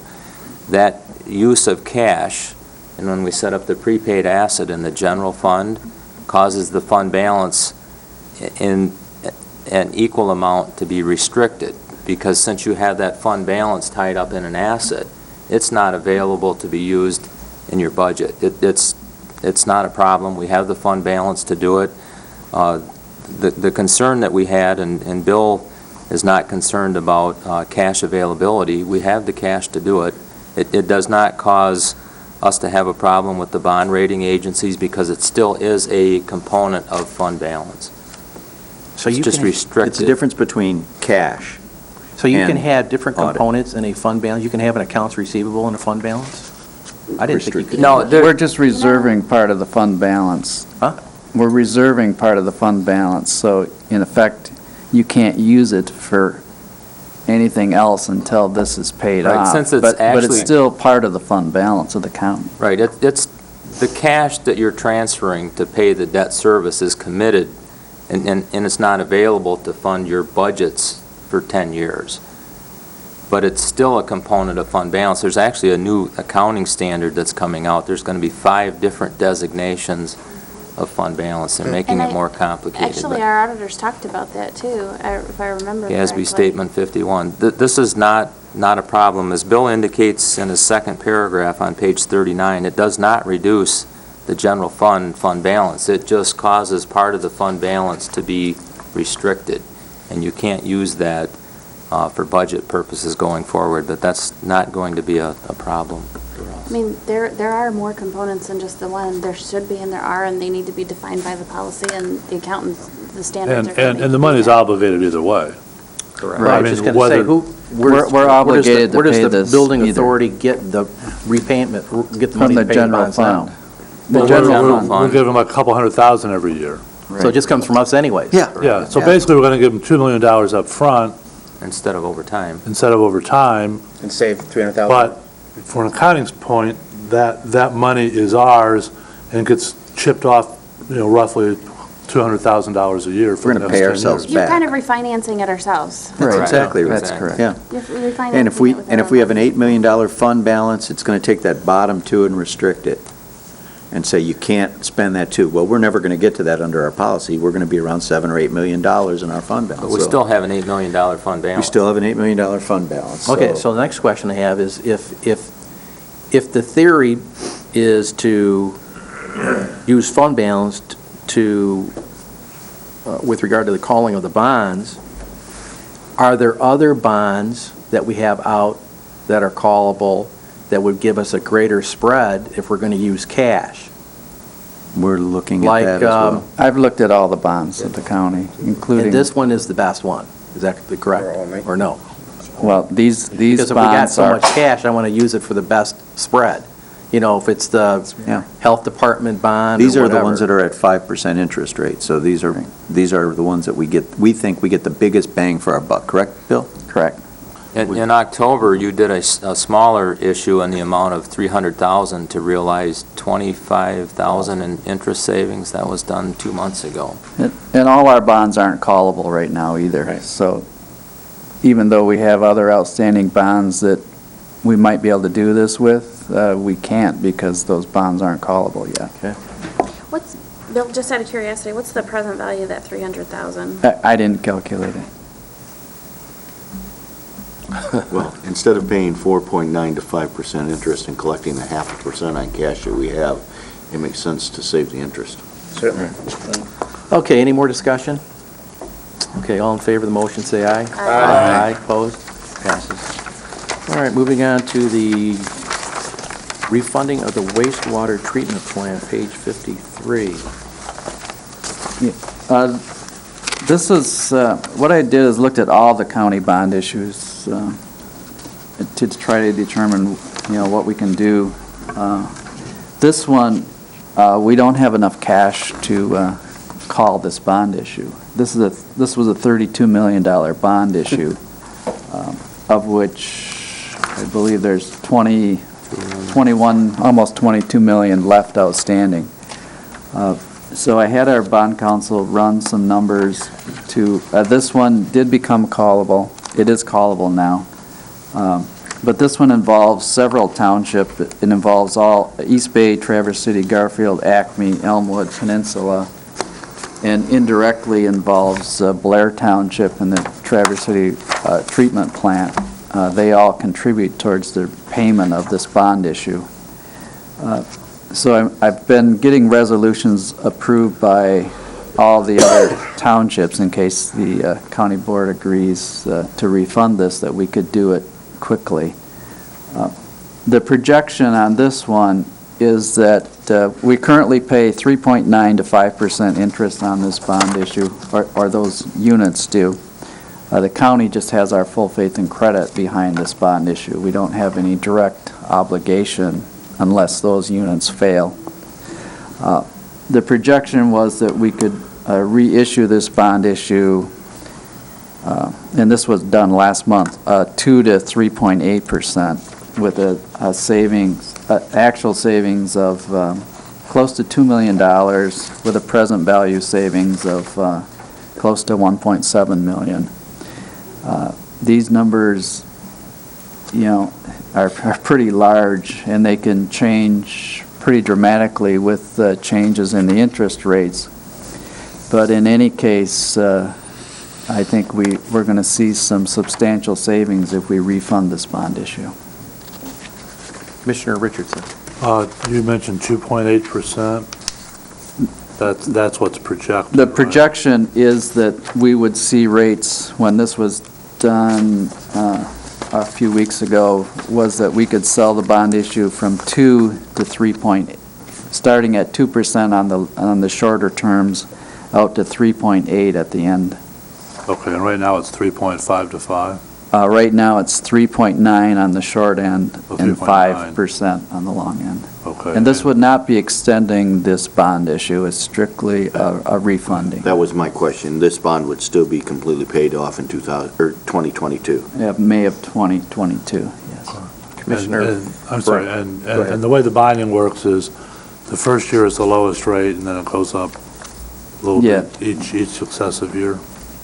That use of cash, and when we set up the prepaid asset in the general fund, causes the fund balance in an equal amount to be restricted, because since you have that fund balance tied up in an asset, it's not available to be used in your budget. It's not a problem. We have the fund balance to do it. The concern that we had, and Bill is not concerned about cash availability, we have the cash to do it. It does not cause us to have a problem with the bond rating agencies, because it still is a component of fund balance. So It's you just can, restricted. It's the difference between cash. so you can and have different audit. components in a fund balance? You can have an accounts receivable in a fund balance? I didn't think you could. No, we're just reserving part of the fund balance. Huh? We're reserving part of the fund balance, so in effect, you can't use it for anything else until this is paid Right, off. since it's But actually- it's still part of the fund balance of the county. Right, it's, the cash that you're transferring to pay the debt service is committed, and it's not available to fund your budgets for 10 years. but it's still a component of fund balance. There's actually a new accounting standard that's coming out. There's going to be 5 different designations of fund balance. They're making And it more complicated. Actually, but- our auditors talked about that too, if I remember correctly. GASB Statement 51. This is not a problem. As Bill indicates in his second paragraph on page 39, it does not reduce the general fund balance. It just causes part of the fund balance to be restricted, and you can't use that for budget purposes going forward, but that's not going to be a problem for us. I mean, there are more components than just the one. There should be and there are, and they need to be defined by the policy and the accountants, the standards are. And the money's obligated either way. Correct. Right, I I was just mean, going to say, whether- We're obligated to pay Where does the this building either. authority get the repayment, get the money From the to pay general bonds now? fund. The Well, general general fund. fund. We'll give them a couple $100,000 every year. So it just comes from us anyways? Yeah. Yeah, so Yeah. basically, we're going to give them $2 million up front Instead of over time. instead of over time, And save 300,000. but for an accounting point, that money is ours and gets chipped off, roughly $200,000 a year for We're the gonna next pay 10 ourselves years. You're back. kind of refinancing it ourselves. That's Right. exactly right. That's correct. Yeah. You're refinancing And if we, it with and our if we have an money. $8 million fund balance, it's going to take that bottom two and restrict it and say you can't spend that too. Well, we're never going to get to that under our policy. We're going to be around $7 or $8 million in our fund balance. But we So still have an $8 million fund we balance. still have an $8 million fund balance. Okay, so the next question I have is if the theory is to use fund balance to, with regard to the calling of the bonds, are there other bonds that we have out that are callable that would give us a greater spread if we're going to use cash? We're looking at Like, that as well. I've looked at all the bonds of the county, including, And this one is the best one, is that correct? For only. Or no? well, these Because if we got bonds so are, much cash, I want to use it for the best spread. If it's the Yeah. health department bond or These are the ones that whatever. are at 5% interest rate. So these are the ones that we think we get the biggest bang for our buck, correct, Bill? correct. In October, you did a smaller issue in the amount of $300,000 to realize $25,000 in interest savings. That was done 2 months ago. And all our bonds aren't callable right now either. So even though we have other outstanding bonds that we might be able to do this with, we can't because those bonds aren't callable yet. Bill, just out of curiosity, what's the present value of that 300,000? I didn't calculate it. Well, instead of paying 4.9 to 5% interest and collecting the 0.5% on cash that we have, it makes sense to save the interest. Certainly. Okay, any more discussion? Okay, all in favor of the motion, say aye. Aye. Opposed? Passes. All right, moving on to the refunding of the wastewater treatment plant, page 53. This is, what I did is looked at all the county bond issues to try to determine, what we can do. This one, we don't have enough cash to call this bond issue. This was a $32 million bond issue, of which I believe there's 21, almost 22 million left outstanding. So I had our bond counsel run some numbers to, this one did become callable. It is callable now. But this one involves several townships. It involves all East Bay, Traverse City, Garfield, Acme, Elmwood, Peninsula, and indirectly involves Blair Township and the Traverse City treatment plant. They all contribute towards the payment of this bond issue. So I've been getting resolutions approved by all the other townships in case the county board agrees to refund this, that we could do it quickly. The projection on this one is that we currently pay 3.9 to 5% interest on this bond issue, or those units do. The county just has our full faith and credit behind this bond issue. We don't have any direct obligation unless those units fail. The projection was that we could reissue this bond issue, and this was done last month, 2 to 3.8% with a savings, actual savings of close to $2 million with a present value savings of close to $1.7 million. These numbers are pretty large, and they can change pretty dramatically with changes in the interest rates. But in any case, I think we're going to see some substantial savings if we refund this bond issue. Commissioner Richardson. You mentioned 2.8%. That's what's projected. The right? projection is that we would see rates, when this was done a few weeks ago, was that we could sell the bond issue from 2 to 3 starting at 2% on the shorter terms, out to 3.8 at the end. Okay, and right now it's 3.5 to 5? Right now, it's 3.9 on the short end Oh, and 3.9. 5% on the long end. Okay. And this would not be extending this bond issue, it's strictly a refunding. That was my question. This bond would still be completely paid off in 2022. Yeah, May of 2022, yes. Commissioner I'm sorry, Brent. Go ahead. and the way the bonding works is, the first year is the lowest rate, and then it goes up a little Yeah. bit each successive year.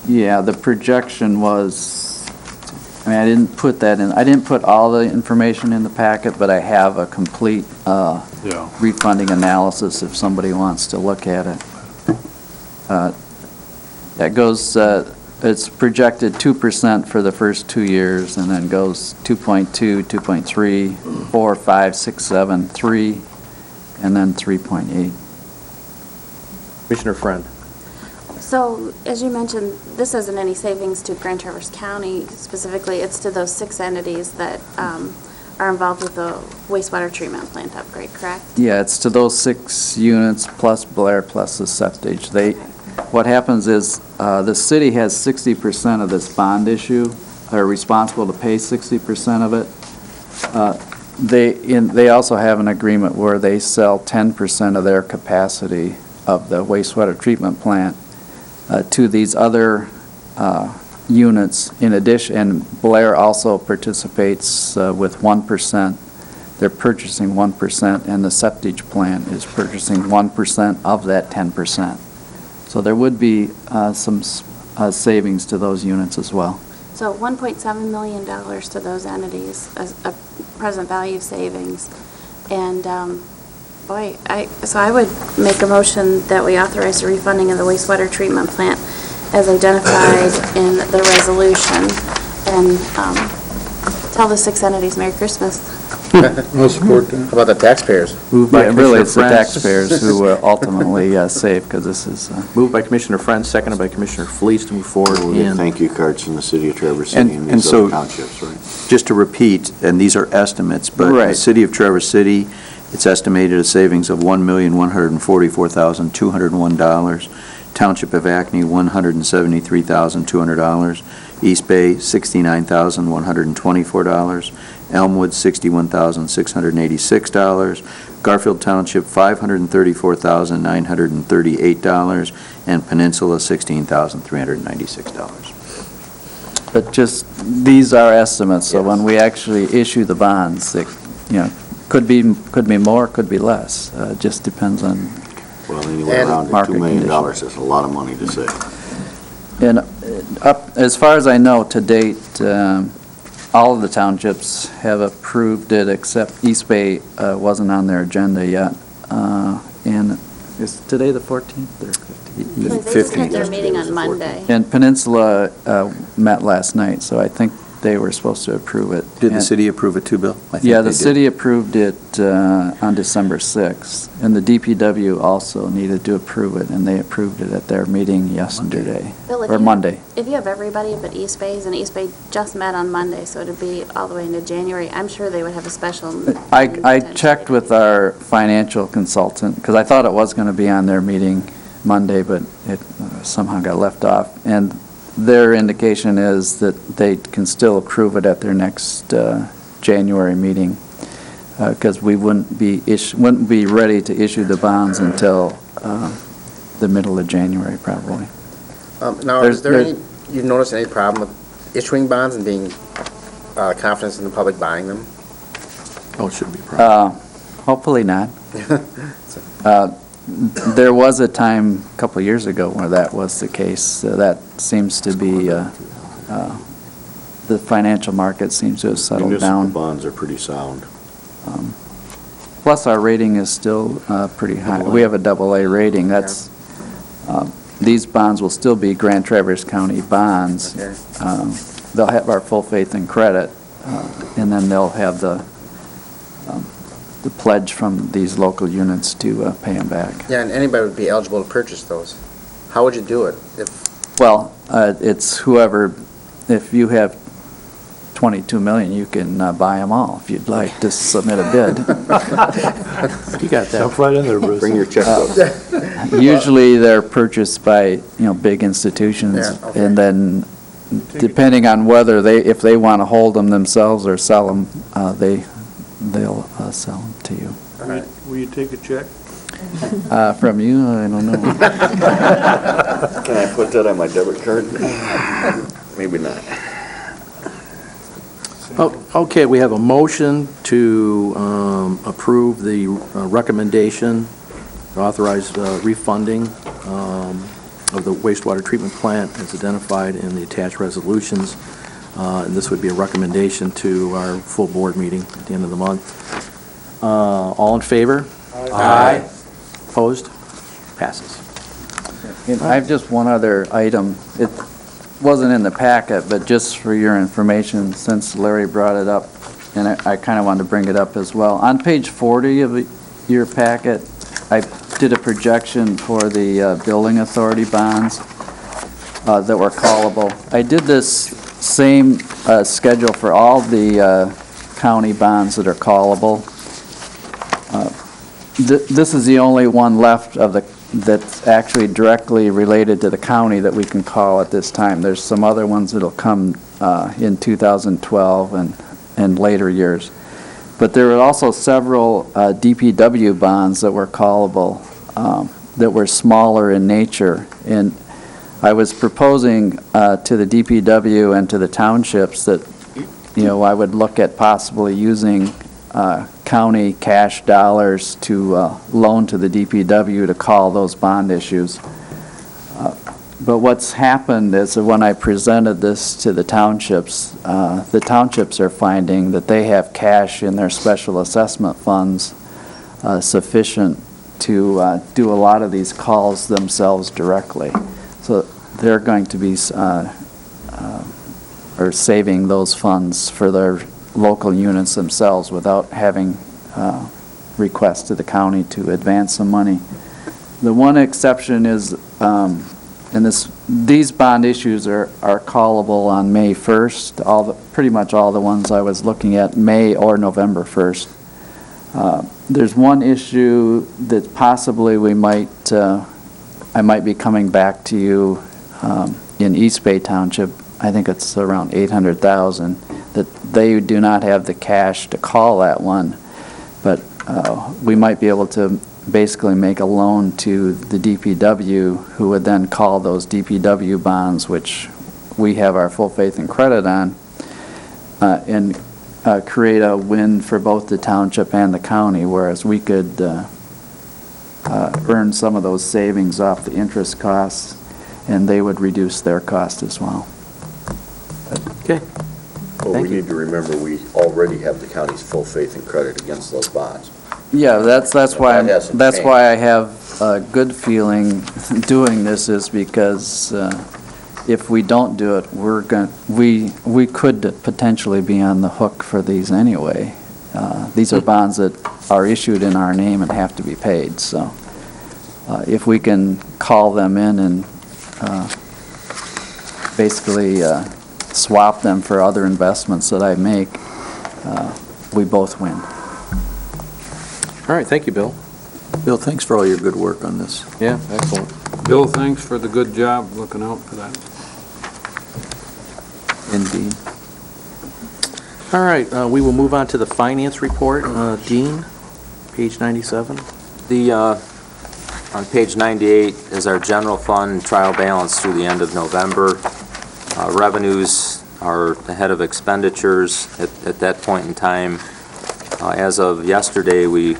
Yeah, the projection was, I didn't put that in, I didn't put all the information in the packet, but I have a complete Yeah. refunding analysis if somebody wants to look at it. That goes, it's projected 2% for the first 2 years, and then goes 2.2, 2.3, 4, 5, 6, 7, 3, and then 3.8. Commissioner Friend. So, as you mentioned, this isn't any savings to Grand Traverse County specifically, it's to those 6 entities that are involved with the wastewater treatment plant upgrade, correct? Yeah, it's to those 6 units plus Blair plus the septage. What happens is, the city has 60% of this bond issue, are responsible to pay 60% of it. They also have an agreement where they sell 10% of their capacity of the wastewater treatment plant to these other units in addition, and Blair also participates with 1%. They're purchasing 1%, and the septage plant is purchasing 1% of that 10%. So there would be some savings to those units as well. So $1.7 million to those entities as a present value savings. And so I would make a motion that we authorize the refunding of the wastewater treatment plant as identified in the resolution, and tell the 6 entities Merry Christmas. I'll support that. How about the taxpayers? Moved by Yeah, Commissioner really, it's the Friend. taxpayers who will ultimately save, because this is... Moved by Commissioner Friend, seconded by Commissioner Fleece to move forward We get in. thank you cards from the city of Traverse City and And these so- other townships, right? Just to repeat, and these are estimates, but the Right. city of Traverse City, it's estimated a savings of $1,144,201. Township of Acme, $173,200. East Bay, $69,124. Elmwood, $61,686. Garfield Township, $534,938. And Peninsula, $16,396. But just, these are estimates, so when we actually issue the bonds, it, could be more, could be less. Just depends on, Well, anywhere around market $2 million, conditions. that's a lot of money to save. and as far as I know, to date, all of the townships have approved it, except East Bay wasn't on their agenda yet. And is today the 14th or 15th? They just had their meeting on Monday. And Peninsula met last night, so I think they were supposed to approve it. Did the And- city approve it too, Bill? I think Yeah, they the did. city approved it on December 6th, and the DPW also needed to approve it, and they approved it at their meeting yesterday, Bill, if or you- Monday. If you have everybody but East Bay's, and East Bay just met on Monday, so it'd be all the way into January, I'm sure they would have a special. I meeting checked with our financial consultant, because I thought it was going to be on their meeting Monday, but it somehow got left off. And their indication is that they can still approve it at their next January meeting, because we wouldn't be ready to issue the bonds until the middle of January, probably. Now, There's- is there any, you've noticed any problem with issuing bonds and being confidence in the public buying them? Oh, it shouldn't be a problem. Hopefully not. There was a time, a couple of years ago, where that was the case. That seems to be, the financial market seems to have settled Municipal down. bonds are pretty sound. Plus, our rating is still pretty high. We have a AA rating. That's, these bonds will still be Grand Traverse County bonds. Okay. They'll have our full faith and credit, and then they'll have the pledge from these local units to pay them back. Yeah, and anybody would be eligible to purchase those. How would you do it? Well, it's whoever, if you have 22 million, you can buy them all if you'd like to submit a bid. You got that. Jump right in there, Bruce. Bring your checkbook. Usually they're purchased by, big institutions, Yeah, okay. and then depending on whether if they want to hold them themselves or sell them, they'll sell them to you. All right. Will you take a check? From you, I don't know. Can I put that on my debit card? Maybe not. Okay, we have a motion to approve the recommendation to authorize refunding of the wastewater treatment plant as identified in the attached resolutions. And this would be a recommendation to our full board meeting at the end of the month. All in favor? Aye. Opposed? Passes. And I have just one other item. It wasn't in the packet, but just for your information, since Larry brought it up, and I kind of wanted to bring it up as well. On page 40 of your packet, I did a projection for the building authority bonds that were callable. I did this same schedule for all the county bonds that are callable. This is the only one left of that's actually directly related to the county that we can call at this time. There's some other ones that'll come in 2012 and later years. But there were also several DPW bonds that were callable that were smaller in nature. And I was proposing to the DPW and to the townships that, I would look at possibly using county cash dollars to loan to the DPW to call those bond issues. But what's happened is that when I presented this to the townships are finding that they have cash in their special assessment funds sufficient to do a lot of these calls themselves directly. So they're going to be or saving those funds for their local units themselves without having requests to the county to advance some money. The one exception is, and these bond issues are callable on May 1st. Pretty much all the ones I was looking at, May or November 1st. There's one issue that possibly I might be coming back to you in East Bay Township. I think it's around $800,000, that they do not have the cash to call that one. But we might be able to basically make a loan to the DPW, who would then call those DPW bonds, which we have our full faith and credit on, and create a win for both the township and the county, whereas we could earn some of those savings off the interest costs, and they would reduce their cost as well. Okay. Well, Thank we you. need to remember, we already have the county's full faith and credit against those bonds. Yeah, that's why That hasn't that's changed. why I have a good feeling doing this, is because if we don't do it, we could potentially be on the hook for these anyway. These are bonds that are issued in our name and have to be paid. So if we can call them in and basically swap them for other investments that I make, we both win. All right, thank you, Bill. Bill, thanks for all your good work on this. Yeah, excellent. Bill, thanks for the good job looking out for that. Indeed. All right, we will move on to the finance report. Dean, page 97. On page 98 is our general fund trial balance through the end of November. Revenues are ahead of expenditures at that point in time. As of yesterday, we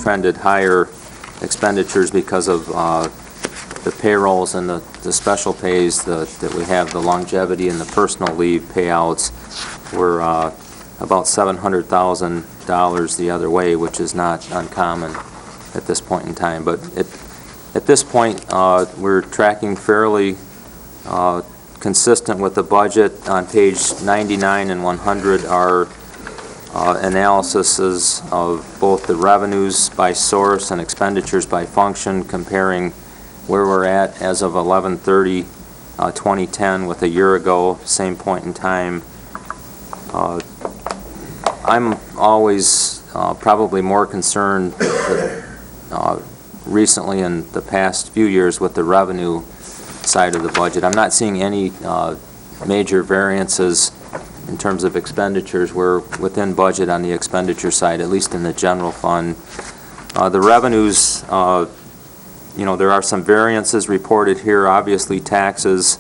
trended higher expenditures because of the payrolls and the special pays that we have, the longevity and the personal leave payouts, were about $700,000 the other way, which is not uncommon at this point in time. But at this point, we're tracking fairly consistent with the budget. On page 99 and 100 are analyses of both the revenues by source and expenditures by function, comparing where we're at as of 11/30/2010 with a year ago, same point in time. I'm always probably more concerned recently in the past few years with the revenue side of the budget. I'm not seeing any major variances in terms of expenditures. We're within budget on the expenditure side, at least in the general fund. The revenues, there are some variances reported here. Obviously, taxes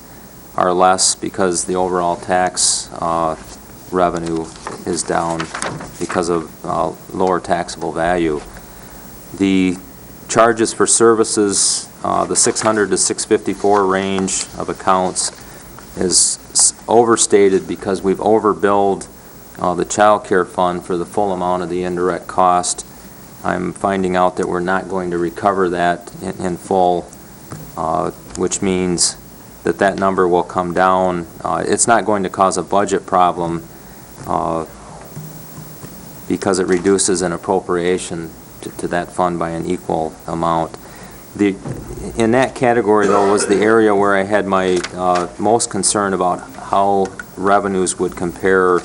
are less because the overall tax revenue is down because of lower taxable value. The charges for services, the 600 to 654 range of accounts is overstated because we've overbilled the child care fund for the full amount of the indirect cost. I'm finding out that we're not going to recover that in full, which means that number will come down. It's not going to cause a budget problem because it reduces an appropriation to that fund by an equal amount. In that category, though, was the area where I had my most concern about how revenues would compare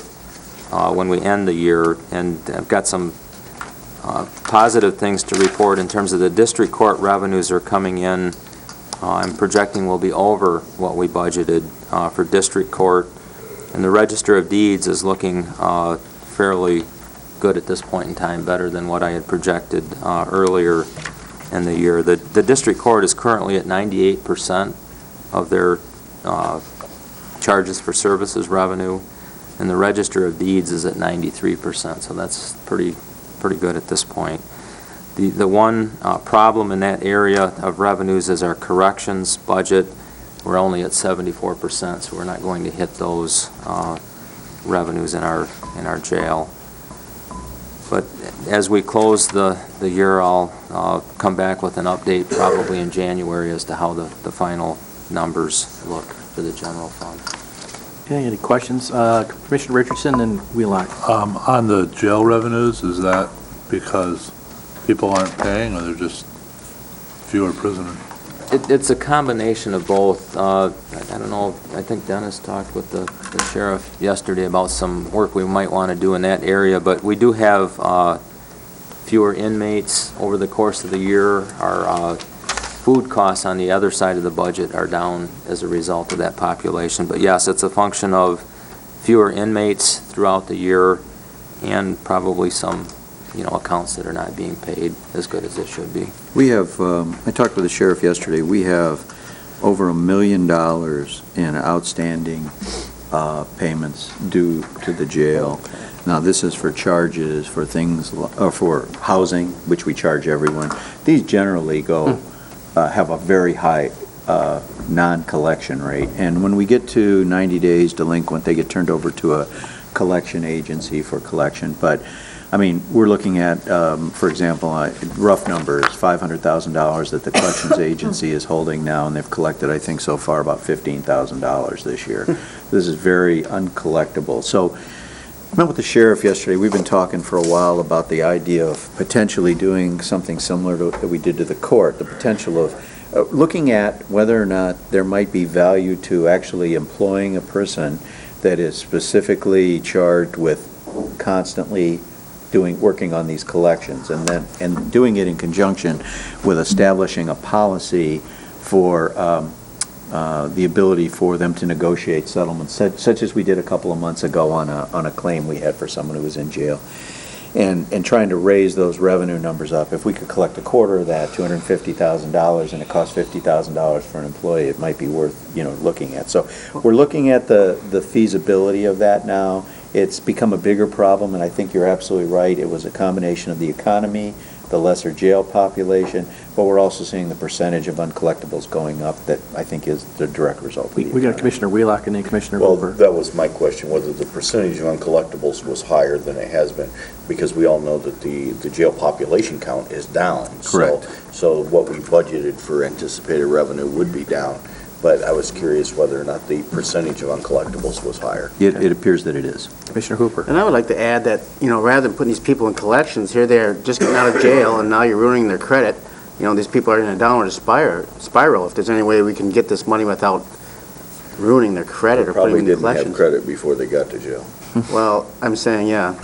when we end the year, and I've got some positive things to report in terms of the district court revenues are coming in. I'm projecting we'll be over what we budgeted for district court, and the Register of Deeds is looking fairly good at this point in time, better than what I had projected earlier in the year. The district court is currently at 98% of their charges for services revenue, and the Register of Deeds is at 93%, so that's pretty good at this point. The one problem in that area of revenues is our corrections budget. We're only at 74%, so we're not going to hit those revenues in our jail. But as we close the year, I'll come back with an update probably in January as to how the final numbers look for the general fund. Okay, any questions? Commissioner Richardson and Wheelock. On the jail revenues, is that because people aren't paying, or they're just fewer prisoners? It's a combination of both. I don't know, I think Dennis talked with the sheriff yesterday about some work we might want to do in that area, but we do have fewer inmates over the course of the year. Our food costs on the other side of the budget are down as a result of that population. But yes, it's a function of fewer inmates throughout the year and probably some accounts that are not being paid as good as they should be. We have, I talked with the sheriff yesterday, we have over $1 million in outstanding payments due to the jail. Now, this is for charges for things, for housing, which we charge everyone. These generally have a very high non-collection rate, and when we get to 90 days delinquent, they get turned over to a collection agency for collection. But I mean, we're looking at, for example, rough numbers, $500,000 that the collections agency is holding now, and they've collected, I think, so far about $15,000 this year. This is very uncollectible. So I met with the sheriff yesterday. We've been talking for a while about the idea of potentially doing something similar to what we did to the court, the potential of looking at whether or not there might be value to actually employing a person that is specifically charged with constantly working on these collections, and doing it in conjunction with establishing a policy for the ability for them to negotiate settlements, such as we did a couple of months ago on a claim we had for someone who was in jail, and trying to raise those revenue numbers up. If we could collect a quarter of that, $250,000, and it costs $50,000 for an employee, it might be worth looking at. So we're looking at the feasibility of that now. It's become a bigger problem, and I think you're absolutely right. It was a combination of the economy, the lesser jail population, but we're also seeing the percentage of uncollectibles going up that I think is the direct result of the We got Commissioner Wheelock and then Commissioner Well, Hooper. that was my question, whether the percentage of uncollectibles was higher than it has been, because we all know that the jail population count is down. Correct. So what we budgeted for anticipated revenue would be down, but I was curious whether or not the percentage of uncollectibles was higher. It appears that it is. Commissioner Hooper. And I would like to add that, rather than putting these people in collections, here they're just getting out of jail, and now you're ruining their credit. These people are in a downward spiral. If there's any way we can get this money without ruining their credit or putting Probably them in didn't have collections. credit before they got to jail. Well, I'm saying, yeah.